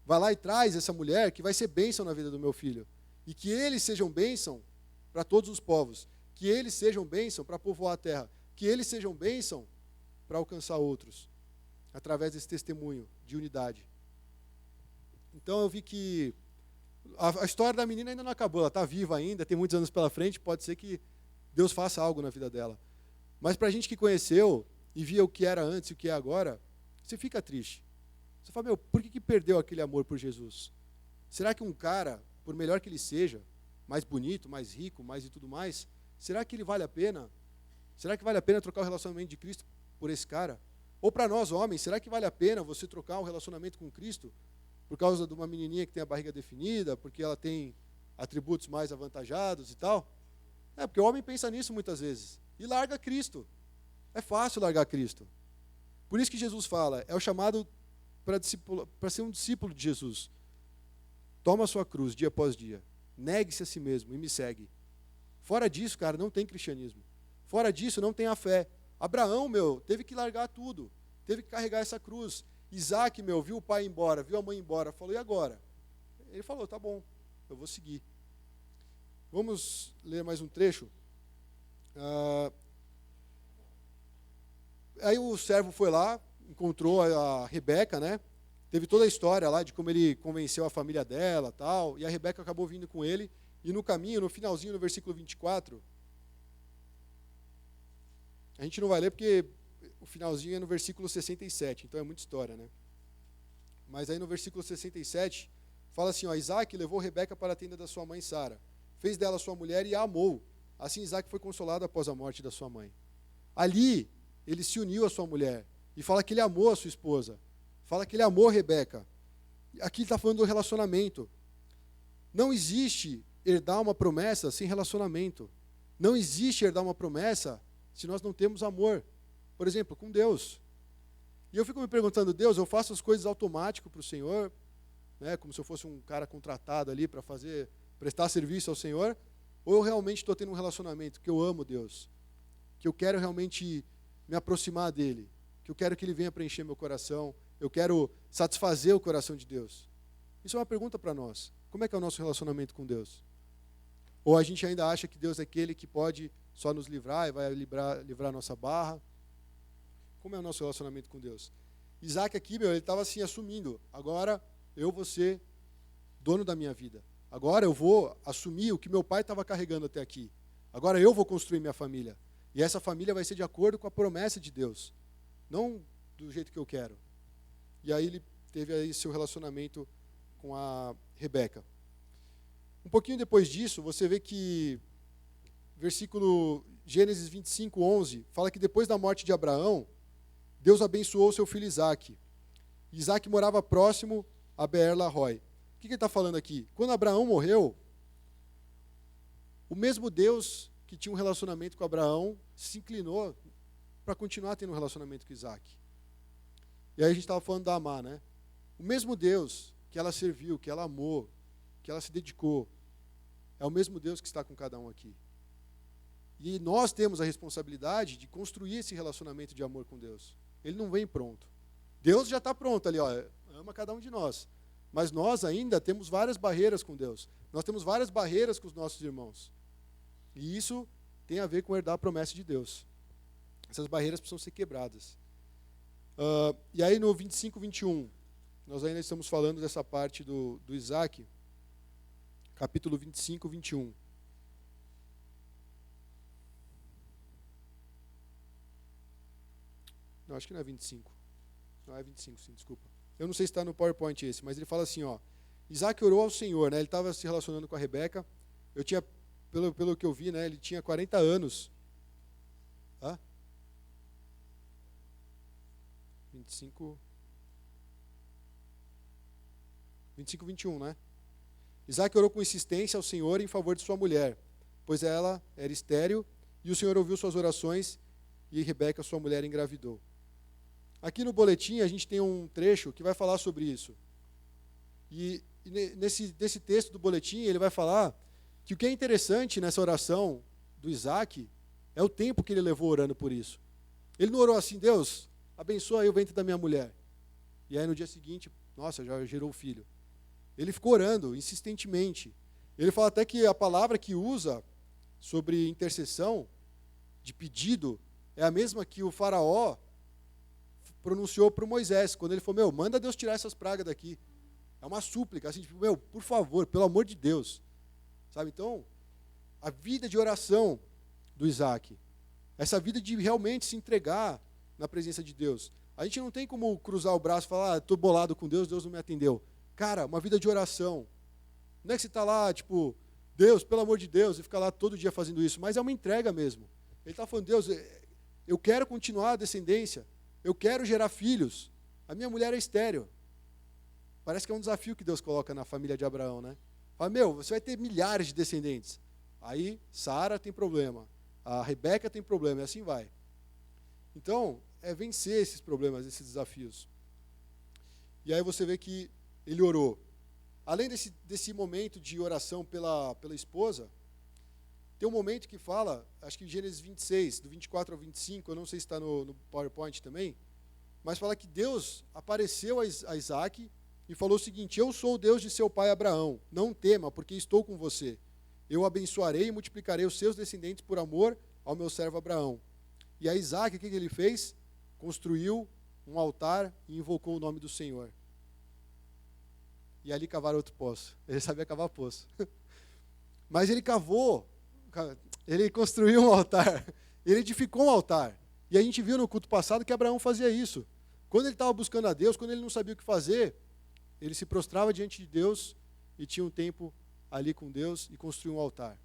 Vai lá e traz essa mulher que vai ser bênção na vida do meu filho. E que eles sejam bênção para todos os povos. Que eles sejam bênção para povoar a terra. Que eles sejam bênção para alcançar outros. Através desse testemunho de unidade. Então eu vi que a história da menina ainda não acabou. Ela está viva ainda, tem muitos anos pela frente, pode ser que Deus faça algo na vida dela. Mas para a gente que conheceu e via o que era antes e o que é agora, você fica triste. Você fala, por que perdeu aquele amor por Jesus? Será que um cara, por melhor que ele seja, mais bonito, mais rico, mais e tudo mais, será que ele vale a pena? Será que vale a pena trocar o relacionamento de Cristo por esse cara? Ou para nós homens, será que vale a pena você trocar um relacionamento com Cristo por causa de uma menininha que tem a barriga definida, porque ela tem atributos mais avantajados e tal? Porque o homem pensa nisso muitas vezes. E larga Cristo. É fácil largar Cristo. Por isso que Jesus fala, é o chamado para ser um discípulo de Jesus. Toma a sua cruz dia após dia. Negue-se a si mesmo e me segue. Fora disso, cara, não tem cristianismo. Fora disso, não tem a fé. Abraão, teve que largar tudo. Teve que carregar essa cruz. Isaac, viu o pai ir embora, viu a mãe ir embora. Falou, e agora? Ele falou, tá bom, eu vou seguir. Vamos ler mais um trecho. Aí o servo foi lá, encontrou a Rebeca, né? Teve toda a história lá de como ele convenceu a família dela, tal, e a Rebeca acabou vindo com ele, e no caminho, no finalzinho, no versículo 24, a gente não vai ler porque o finalzinho é no versículo 67, então é muita história, né? Mas aí no versículo 67, fala assim, Isaac levou Rebeca para a tenda da sua mãe Sara, fez dela sua mulher e a amou. Assim Isaac foi consolado após a morte da sua mãe. Ali, ele se uniu à sua mulher. E fala que ele amou a sua esposa. Fala que ele amou Rebeca. Aqui ele está falando do relacionamento. Não existe herdar uma promessa sem relacionamento. Não existe herdar uma promessa se nós não temos amor. Por exemplo, com Deus. E eu fico me perguntando, Deus, eu faço as coisas automático para o Senhor, né, como se eu fosse um cara contratado ali para prestar serviço ao Senhor, ou eu realmente estou tendo um relacionamento que eu amo Deus, que eu quero realmente me aproximar dele, que eu quero que ele venha preencher meu coração, eu quero satisfazer o coração de Deus. Isso é uma pergunta para nós. Como é que é o nosso relacionamento com Deus? Ou a gente ainda acha que Deus é aquele que pode só nos livrar e vai livrar a nossa barra? Como é o nosso relacionamento com Deus? Isaac aqui, ele estava assim assumindo, agora eu vou ser dono da minha vida. Agora eu vou assumir o que meu pai estava carregando até aqui. Agora eu vou construir minha família. E essa família vai ser de acordo com a promessa de Deus, não do jeito que eu quero. E aí ele teve aí seu relacionamento com a Rebeca. Um pouquinho depois disso, você vê que versículo Gênesis 25, 11, fala que depois da morte de Abraão, Deus abençoou seu filho Isaac. Isaac morava próximo a Beer-Lahai. O que ele está falando aqui? Quando Abraão morreu, o mesmo Deus que tinha um relacionamento com Abraão se inclinou para continuar tendo um relacionamento com Isaac. E aí a gente estava falando da Amá, né? O mesmo Deus que ela serviu, que ela amou, que ela se dedicou, é o mesmo Deus que está com cada um aqui. E nós temos a responsabilidade de construir esse relacionamento de amor com Deus. Ele não vem pronto. Deus já está pronto ali, ó, ama cada um de nós. Mas nós ainda temos várias barreiras com Deus. Nós temos várias barreiras com os nossos irmãos. E isso tem a ver com herdar a promessa de Deus. Essas barreiras precisam ser quebradas. E aí no 25, 21, nós ainda estamos falando dessa parte do Isaac, capítulo 25, 21. Não, acho que não é 25. Não é 25, sim, desculpa. Eu não sei se está no PowerPoint esse, mas ele fala assim, ó. Isaac orou ao Senhor, né? Ele estava se relacionando com a Rebeca. Eu tinha, pelo que eu vi, né? Ele tinha 40 anos. 25, 21, né? Isaac orou com insistência ao Senhor em favor de sua mulher, pois ela era estéril, e o Senhor ouviu suas orações, e Rebeca, sua mulher, engravidou. Aqui no boletim a gente tem um trecho que vai falar sobre isso. E nesse texto do boletim ele vai falar que o que é interessante nessa oração do Isaac é o tempo que ele levou orando por isso. Ele não orou assim, Deus, abençoa aí o ventre da minha mulher. E aí no dia seguinte, nossa, já gerou o filho. Ele ficou orando insistentemente. Ele fala até que a palavra que usa sobre intercessão, de pedido, é a mesma que o faraó pronunciou para o Moisés, quando ele falou, manda Deus tirar essas pragas daqui. É uma súplica, assim, tipo, por favor, pelo amor de Deus. Sabe, então, a vida de oração do Isaac, essa vida de realmente se entregar na presença de Deus. A gente não tem como cruzar o braço e falar, estou bolado com Deus, Deus não me atendeu. Cara, uma vida de oração. Não é que você está lá, tipo, Deus, pelo amor de Deus, e fica lá todo dia fazendo isso, mas é uma entrega mesmo. Ele está falando, Deus, eu quero continuar a descendência, eu quero gerar filhos. A minha mulher é estéril. Parece que é um desafio que Deus coloca na família de Abraão, né? Fala, você vai ter milhares de descendentes. Aí, Sara tem problema, a Rebeca tem problema, e assim vai. Então, é vencer esses problemas, esses desafios. E aí você vê que ele orou. Além desse momento de oração pela esposa, tem um momento que fala, acho que em Gênesis 26, do 24 ao 25, eu não sei se está no PowerPoint também, mas fala que Deus apareceu a Isaac e falou o seguinte, eu sou o Deus de seu pai Abraão, não tema, porque estou com você. Eu abençoarei e multiplicarei os seus descendentes por amor ao meu servo Abraão. E a Isaac, o que ele fez? Construiu um altar e invocou o nome do Senhor. E ali cavaram outro poço. Ele sabia cavar poço. Mas ele cavou, ele construiu um altar, ele edificou um altar. E a gente viu no culto passado que Abraão fazia isso. Quando ele estava buscando a Deus, quando ele não sabia o que fazer, ele se prostrava diante de Deus e tinha um tempo ali com Deus e construiu um altar.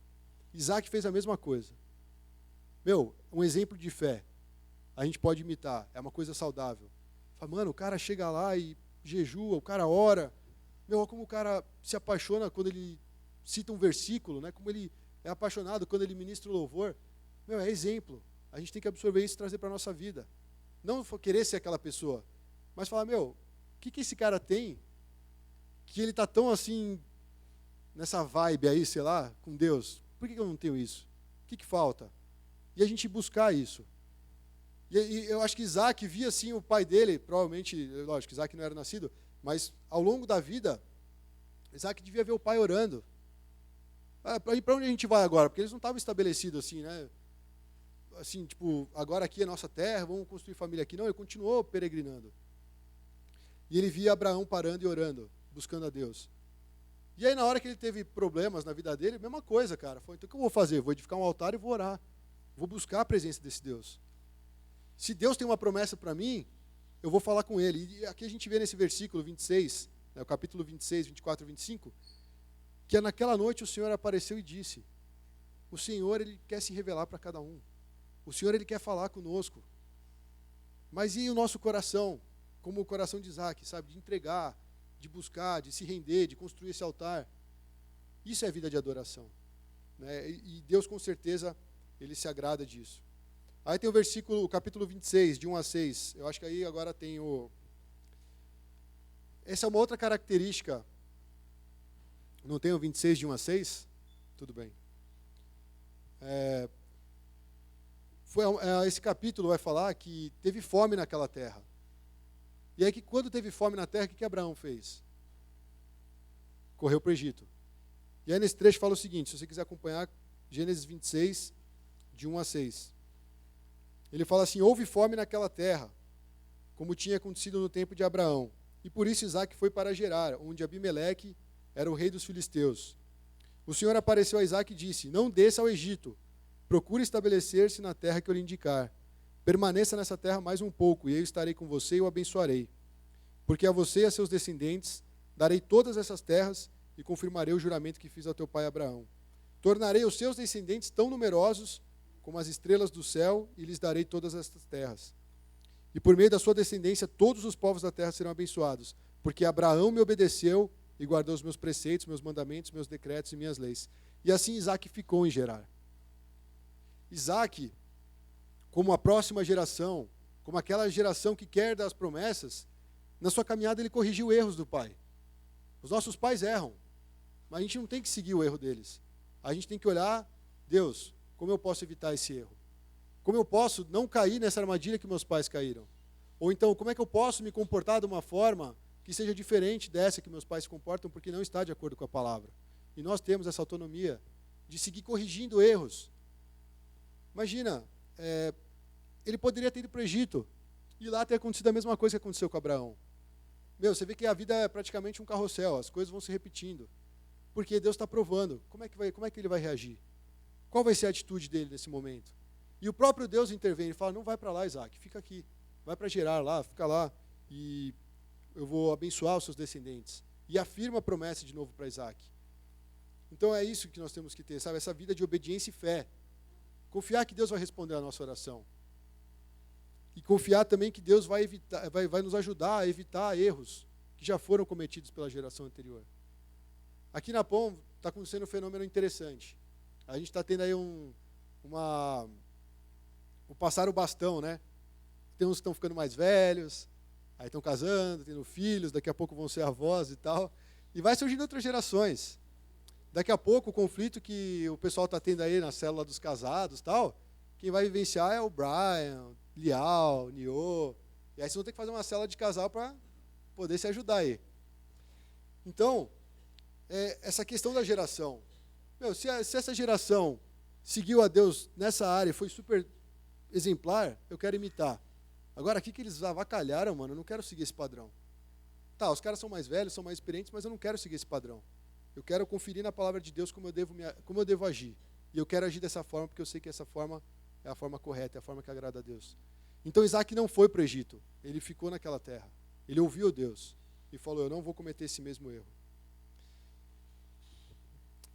Isaac fez a mesma coisa. Um exemplo de fé. A gente pode imitar, é uma coisa saudável. Fala, o cara chega lá e jejua, o cara ora. Olha como o cara se apaixona quando ele cita um versículo, né? Como ele é apaixonado quando ele ministra o louvor. Meu, é exemplo. A gente tem que absorver isso e trazer para a nossa vida. Não querer ser aquela pessoa, mas falar, meu, o que esse cara tem que ele está tão assim, nessa vibe aí, sei lá, com Deus? Por que eu não tenho isso? O que falta? E a gente buscar isso. E eu acho que Isaac via assim o pai dele, provavelmente, lógico, Isaac não era nascido, mas ao longo da vida, Isaac devia ver o pai orando. Para onde a gente vai agora? Porque eles não estavam estabelecidos assim, né? Assim, tipo, agora aqui é nossa terra, vamos construir família aqui. Não, ele continuou peregrinando. E ele via Abraão parando e orando, buscando a Deus. E aí, na hora que ele teve problemas na vida dele, mesma coisa, cara. Foi, então o que eu vou fazer? Vou edificar um altar e vou orar. Vou buscar a presença desse Deus. Se Deus tem uma promessa para mim, eu vou falar com ele. E aqui a gente vê nesse versículo 26, né, o capítulo 26, 24 e 25, que naquela noite o Senhor apareceu e disse, o Senhor, ele quer se revelar para cada um. O Senhor, ele quer falar conosco. Mas e o nosso coração? Como o coração de Isaac, sabe? De entregar, de buscar, de se render, de construir esse altar. Isso é vida de adoração. Né? E Deus, com certeza, ele se agrada disso. Aí tem o capítulo 26, de 1 a 6. Eu acho que aí agora tem o... Essa é uma outra característica. Não tem o 26, de 1 a 6? Tudo bem. Esse capítulo vai falar que teve fome naquela terra. E aí que quando teve fome na terra, o que Abraão fez? Correu para o Egito. E aí nesse trecho fala o seguinte, se você quiser acompanhar, Gênesis 26, de 1 a 6. Ele fala assim, houve fome naquela terra, como tinha acontecido no tempo de Abraão. E por isso Isaac foi para Gerar, onde Abimeleque era o rei dos filisteus. O Senhor apareceu a Isaac e disse, não desça ao Egito, procure estabelecer-se na terra que eu lhe indicar. Permaneça nessa terra mais um pouco, e eu estarei com você e o abençoarei. Porque a você e a seus descendentes darei todas essas terras e confirmarei o juramento que fiz ao teu pai Abraão. Tornarei os seus descendentes tão numerosos como as estrelas do céu, e lhes darei todas estas terras. E por meio da sua descendência, todos os povos da terra serão abençoados, porque Abraão me obedeceu e guardou os meus preceitos, meus mandamentos, meus decretos e minhas leis. E assim Isaac ficou em Gerar. Isaac, como a próxima geração, como aquela geração que quer dar as promessas, na sua caminhada ele corrigiu erros do pai. Os nossos pais erram, mas a gente não tem que seguir o erro deles. A gente tem que olhar, Deus, como eu posso evitar esse erro? Como eu posso não cair nessa armadilha que meus pais caíram? Ou então, como é que eu posso me comportar de uma forma que seja diferente dessa que meus pais se comportam, porque não está de acordo com a palavra? E nós temos essa autonomia de seguir corrigindo erros. Imagina, ele poderia ter ido para o Egito e lá ter acontecido a mesma coisa que aconteceu com Abraão. Você vê que a vida é praticamente um carrossel, as coisas vão se repetindo. Porque Deus está provando. Como é que ele vai reagir? Qual vai ser a atitude dele nesse momento? E o próprio Deus intervém e fala, não vai para lá, Isaac, fica aqui. Vai para Gerar lá, fica lá, e eu vou abençoar os seus descendentes. E afirma a promessa de novo para Isaac. Então é isso que nós temos que ter, sabe? Essa vida de obediência e fé. Confiar que Deus vai responder a nossa oração. E confiar também que Deus vai nos ajudar a evitar erros que já foram cometidos pela geração anterior. Aqui na POM está acontecendo um fenômeno interessante. A gente está tendo aí o passar o bastão, né? Tem uns que estão ficando mais velhos, aí estão casando, tendo filhos, daqui a pouco vão ser avós e tal. E vai surgindo outras gerações. Daqui a pouco o conflito que o pessoal está tendo aí na célula dos casados e tal, quem vai vivenciar é o Brian, Lial, Nio. E aí vocês vão ter que fazer uma célula de casal para poder se ajudar aí. Então, essa questão da geração. Se essa geração seguiu a Deus nessa área e foi super exemplar, eu quero imitar. Agora, aqui que eles avacalharam, mano, eu não quero seguir esse padrão. Tá, os caras são mais velhos, são mais experientes, mas eu não quero seguir esse padrão. Eu quero conferir na palavra de Deus como eu devo agir. E eu quero agir dessa forma, porque eu sei que essa forma é a forma correta, é a forma que agrada a Deus. Então, Isaac não foi para o Egito. Ele ficou naquela terra. Ele ouviu Deus e falou, eu não vou cometer esse mesmo erro.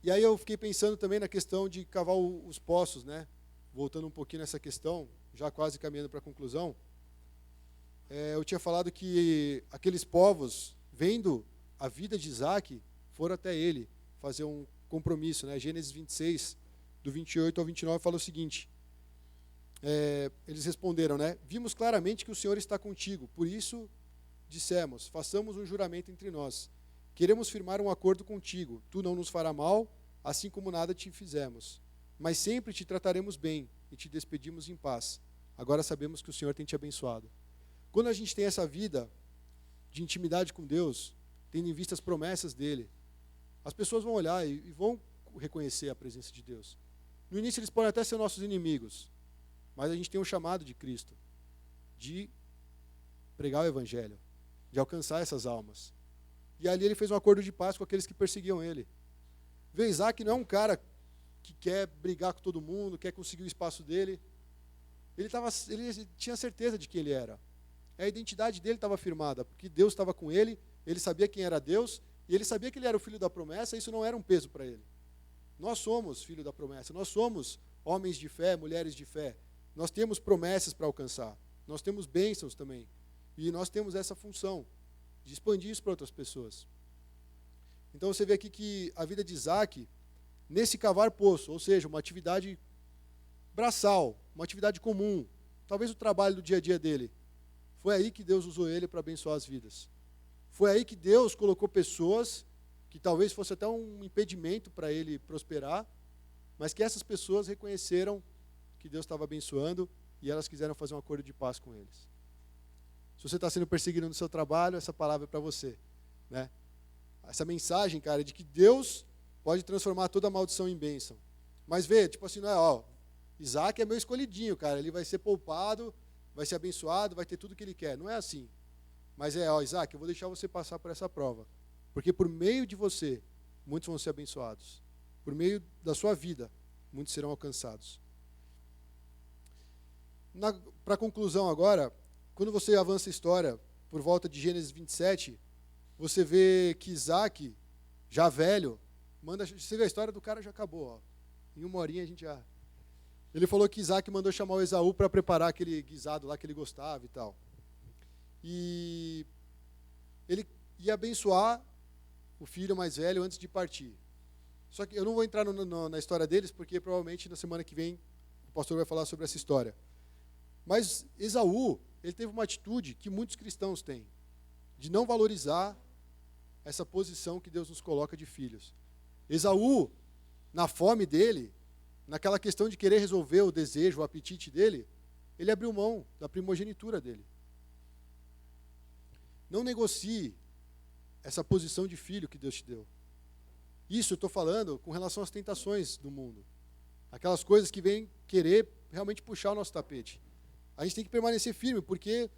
E aí eu fiquei pensando também na questão de cavar os poços, né? Voltando um pouquinho nessa questão, já quase caminhando para a conclusão. Eu tinha falado que aqueles povos, vendo a vida de Isaac, foram até ele fazer compromisso, né? Gênesis 26, do 28 ao 29, fala o seguinte, eles responderam, né? Vimos claramente que o Senhor está contigo, por isso dissemos, façamos um juramento entre nós. Queremos firmar um acordo contigo, tu não nos fará mal, assim como nada te fizemos. Mas sempre te trataremos bem e te despedimos em paz. Agora sabemos que o Senhor tem te abençoado. Quando a gente tem essa vida de intimidade com Deus, tendo em vista as promessas dele, as pessoas vão olhar e vão reconhecer a presença de Deus. No início eles podem até ser nossos inimigos, mas a gente tem um chamado de Cristo, de pregar o Evangelho, de alcançar essas almas. E ali ele fez um acordo de paz com aqueles que perseguiam ele. Vê, Isaac não é um cara que quer brigar com todo mundo, quer conseguir o espaço dele. Ele tinha certeza de quem ele era. A identidade dele estava firmada, porque Deus estava com ele, ele sabia quem era Deus, e ele sabia que ele era o filho da promessa, e isso não era um peso para ele. Nós somos filho da promessa, nós somos homens de fé, mulheres de fé. Nós temos promessas para alcançar, nós temos bênçãos também. E nós temos essa função de expandir isso para outras pessoas. Então você vê aqui que a vida de Isaac, nesse cavar poço, ou seja, uma atividade braçal, uma atividade comum, talvez o trabalho do dia a dia dele, foi aí que Deus usou ele para abençoar as vidas. Foi aí que Deus colocou pessoas que talvez fosse até um impedimento para ele prosperar, mas que essas pessoas reconheceram que Deus estava abençoando e elas quiseram fazer um acordo de paz com eles. Se você está sendo perseguido no seu trabalho, essa palavra é para você, né? Essa mensagem, cara, de que Deus pode transformar toda maldição em bênção. Mas vê, tipo assim, não é, Isaac é meu escolhidinho, cara, ele vai ser poupado, vai ser abençoado, vai ter tudo que ele quer. Não é assim. Mas Isaac, eu vou deixar você passar por essa prova. Porque por meio de você, muitos vão ser abençoados. Por meio da sua vida, muitos serão alcançados. Para conclusão agora, quando você avança a história, por volta de Gênesis 27, você vê que Isaac, já velho, você vê a história do cara já acabou. Ó. Em uma horinha a gente já... Ele falou que Isaac mandou chamar o Esaú para preparar aquele guisado lá que ele gostava e tal. E ele ia abençoar o filho mais velho antes de partir. Só que eu não vou entrar na história deles, porque provavelmente na semana que vem o pastor vai falar sobre essa história. Mas Esaú, ele teve uma atitude que muitos cristãos têm, de não valorizar essa posição que Deus nos coloca de filhos. Esaú, na fome dele, naquela questão de querer resolver o desejo, o apetite dele, ele abriu mão da primogenitura dele. Não negocie essa posição de filho que Deus te deu. Isso eu estou falando com relação às tentações do mundo. Aquelas coisas que vêm querer realmente puxar o nosso tapete. A gente tem que permanecer firme, porque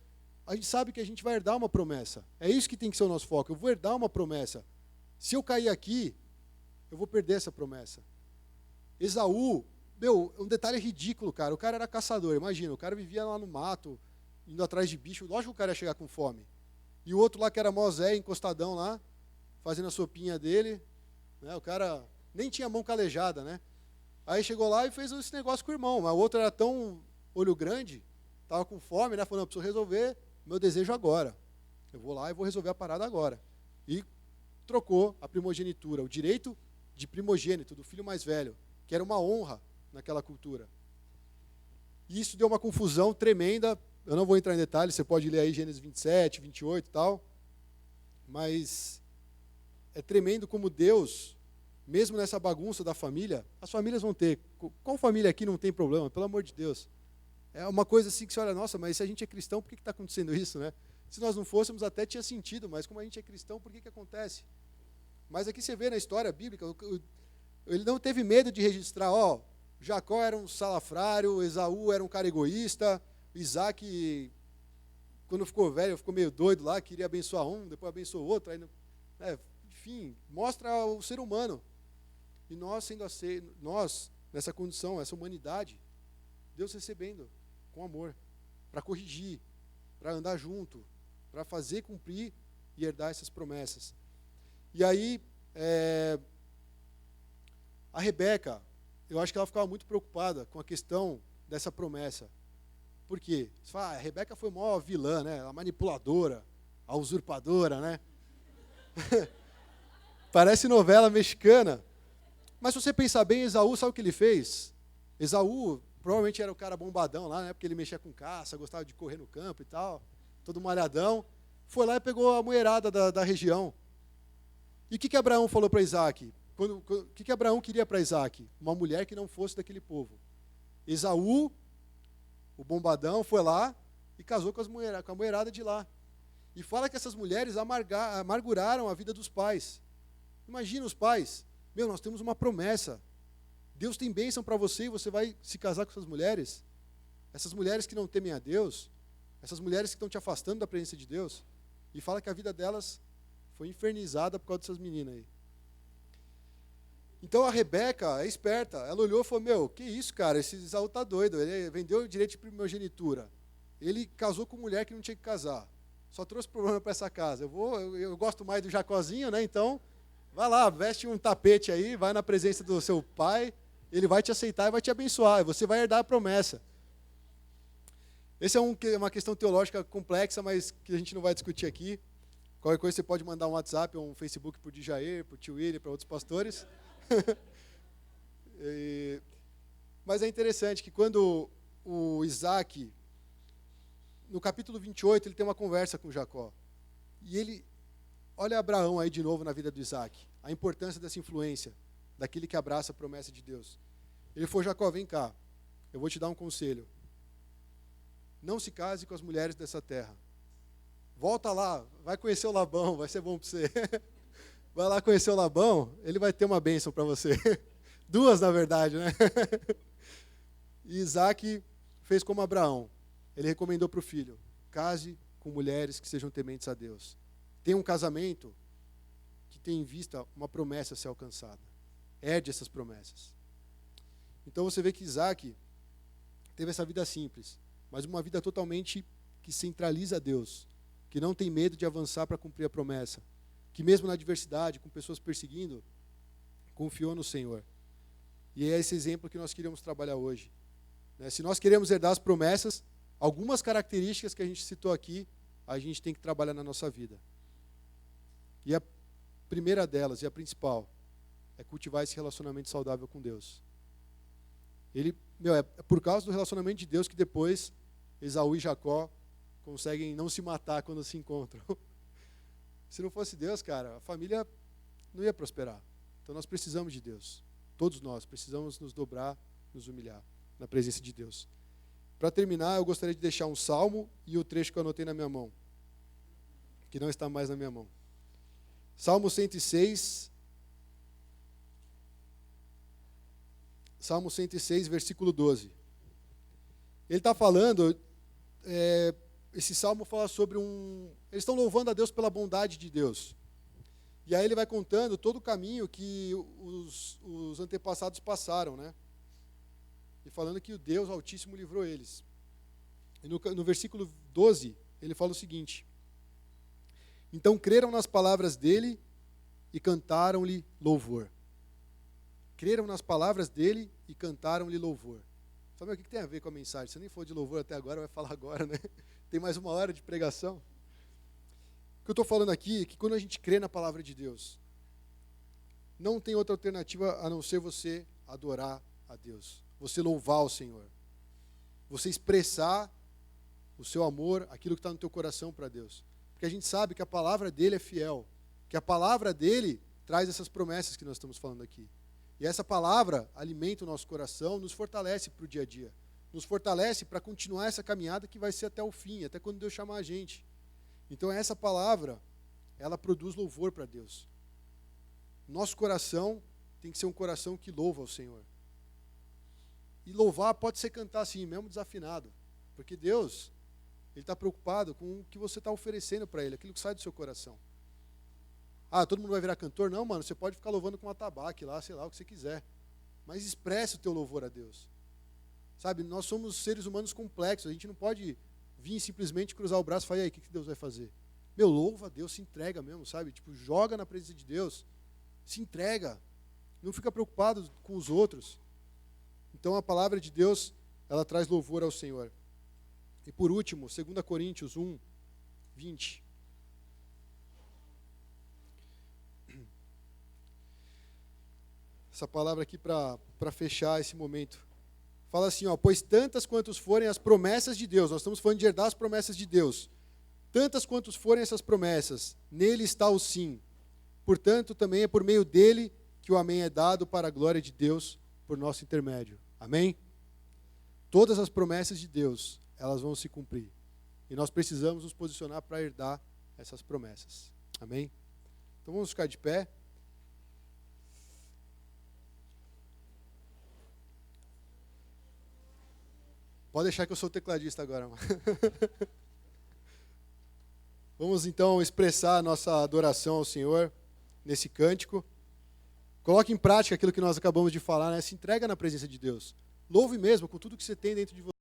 a gente sabe que a gente vai herdar uma promessa. É isso que tem que ser o nosso foco. Eu vou herdar uma promessa. Se eu cair aqui, eu vou perder essa promessa. Esaú, um detalhe ridículo, cara. O cara era caçador, imagina. O cara vivia lá no mato, indo atrás de bicho. Lógico que o cara ia chegar com fome. E o outro lá, que era Mosé, encostadão lá, fazendo a sopinha dele. Né? O cara nem tinha mão calejada, né? Aí chegou lá e fez esse negócio com o irmão. Mas o outro era tão olho grande, estava com fome, né? Falou, não, preciso resolver meu desejo agora. Eu vou lá e vou resolver a parada agora. E trocou a primogenitura, o direito de primogênito, do filho mais velho, que era uma honra naquela cultura. E isso deu uma confusão tremenda. Eu não vou entrar em detalhes, você pode ler aí Gênesis 27, 28 e tal. Mas é tremendo como Deus, mesmo nessa bagunça da família, as famílias vão ter. Qual família aqui não tem problema? Pelo amor de Deus. É uma coisa assim que você olha, nossa, mas se a gente é cristão, por que está acontecendo isso, né? Se nós não fôssemos, até tinha sentido, mas como a gente é cristão, por que acontece? Mas aqui você vê na história bíblica, ele não teve medo de registrar, Jacó era um salafrário, Esaú era um cara egoísta, Isaac, quando ficou velho, ficou meio doido lá, queria abençoar um, depois abençoou outro, aí, enfim, mostra o ser humano. E nós, nós, nessa condição, essa humanidade, Deus recebendo com amor, para corrigir, para andar junto, para fazer cumprir e herdar essas promessas. E aí, a Rebeca, eu acho que ela ficava muito preocupada com a questão dessa promessa. Por quê? Você fala, a Rebeca foi mó vilã, né? A manipuladora, a usurpadora, né? Parece novela mexicana. Mas se você pensar bem, Esaú, sabe o que ele fez? Esaú provavelmente era o cara bombadão lá, né? Porque ele mexia com caça, gostava de correr no campo e tal, todo malhadão. Foi lá e pegou a mulherada da região. E o que Abraão falou para Isaac? O que Abraão queria para Isaac? Uma mulher que não fosse daquele povo. Esaú, o bombadão, foi lá e casou com a mulherada de lá. E fala que essas mulheres amarguraram a vida dos pais. Imagina os pais. Nós temos uma promessa. Deus tem bênção para você e você vai se casar com essas mulheres? Essas mulheres que não temem a Deus, essas mulheres que estão te afastando da presença de Deus. E fala que a vida delas foi infernizada por causa dessas meninas aí. Então a Rebeca é esperta. Ela olhou e falou, que isso, cara? Esse Esaú tá doido. Ele vendeu o direito de primogenitura. Ele casou com mulher que não tinha que casar. Só trouxe problema para essa casa. Eu gosto mais do Jacozinho, né? Então, vai lá, veste um tapete aí, vai na presença do seu pai, ele vai te aceitar e vai te abençoar, e você vai herdar a promessa. Essa é uma questão teológica complexa, mas que a gente não vai discutir aqui. Qualquer coisa você pode mandar um WhatsApp ou um Facebook para o Djair, para o tio Willi, para outros pastores. Mas é interessante que quando o Isaac, no capítulo 28, ele tem uma conversa com Jacó. E ele, olha Abraão aí de novo na vida do Isaac, a importância dessa influência, daquele que abraça a promessa de Deus. Ele falou, Jacó, vem cá, eu vou te dar um conselho. Não se case com as mulheres dessa terra. Volta lá, vai conhecer o Labão, vai ser bom para você. Vai lá conhecer o Labão, ele vai ter uma bênção para você. Duas, na verdade, né? E Isaac fez como Abraão. Ele recomendou para o filho, case com mulheres que sejam tementes a Deus. Tenha um casamento que tenha em vista uma promessa a ser alcançada. Herde essas promessas. Então você vê que Isaac teve essa vida simples, mas uma vida totalmente que centraliza a Deus, que não tem medo de avançar para cumprir a promessa, que mesmo na adversidade, com pessoas perseguindo, confiou no Senhor. E é esse exemplo que nós queremos trabalhar hoje. Se nós queremos herdar as promessas, algumas características que a gente citou aqui, a gente tem que trabalhar na nossa vida. E a primeira delas, e a principal, é cultivar esse relacionamento saudável com Deus. É por causa do relacionamento de Deus que depois Esaú e Jacó conseguem não se matar quando se encontram. Se não fosse Deus, cara, a família não ia prosperar. Então nós precisamos de Deus. Todos nós precisamos nos dobrar, nos humilhar na presença de Deus. Para terminar, eu gostaria de deixar um salmo e o trecho que eu anotei na minha mão, que não está mais na minha mão. Salmo 106, versículo 12. Ele está falando, esse salmo fala sobre eles estão louvando a Deus pela bondade de Deus. E aí ele vai contando todo o caminho que os antepassados passaram, né? E falando que o Deus Altíssimo livrou eles. E no versículo 12, ele fala o seguinte: então creram nas palavras dele e cantaram-lhe louvor. Creram nas palavras dele e cantaram-lhe louvor. Sabe o que tem a ver com a mensagem? Se nem for de louvor até agora, vai falar agora, né? Tem mais uma hora de pregação. O que eu estou falando aqui é que quando a gente crê na palavra de Deus, não tem outra alternativa a não ser você adorar a Deus. Você louvar o Senhor. Você expressar o seu amor, aquilo que está no teu coração para Deus. Porque a gente sabe que a palavra dele é fiel. Que a palavra dele traz essas promessas que nós estamos falando aqui. E essa palavra alimenta o nosso coração, nos fortalece para o dia a dia. Nos fortalece para continuar essa caminhada que vai ser até o fim, até quando Deus chamar a gente. Então essa palavra, ela produz louvor para Deus. Nosso coração tem que ser um coração que louva ao Senhor. E louvar pode ser cantar assim, mesmo desafinado. Porque Deus, Ele está preocupado com o que você está oferecendo para Ele, aquilo que sai do seu coração. Ah, todo mundo vai virar cantor? Não, mano, você pode ficar louvando com um atabaque lá, sei lá, o que você quiser. Mas expresse o teu louvor a Deus. Sabe, nós somos seres humanos complexos, a gente não pode vir simplesmente cruzar o braço e falar, e aí, o que Deus vai fazer? Louva a Deus, se entrega mesmo, sabe? Tipo, joga na presença de Deus, se entrega, não fica preocupado com os outros. Então a palavra de Deus, ela traz louvor ao Senhor. E por último, 2 Coríntios 1, 20. essa palavra aqui para fechar esse momento. Fala assim, ó, pois tantas quantos forem as promessas de Deus, nós estamos falando de herdar as promessas de Deus, tantas quantos forem essas promessas, nele está o sim. Portanto, também é por meio dele que o amém é dado para a glória de Deus por nosso intermédio. Amém? Todas as promessas de Deus, elas vão se cumprir. E nós precisamos nos posicionar para herdar essas promessas. Amém? Então vamos ficar de pé. Pode deixar que eu sou o tecladista agora. Vamos então expressar a nossa adoração ao Senhor nesse cântico. Coloque em prática aquilo que nós acabamos de falar, né? Se entrega na presença de Deus. Louve mesmo com tudo que você tem dentro de você.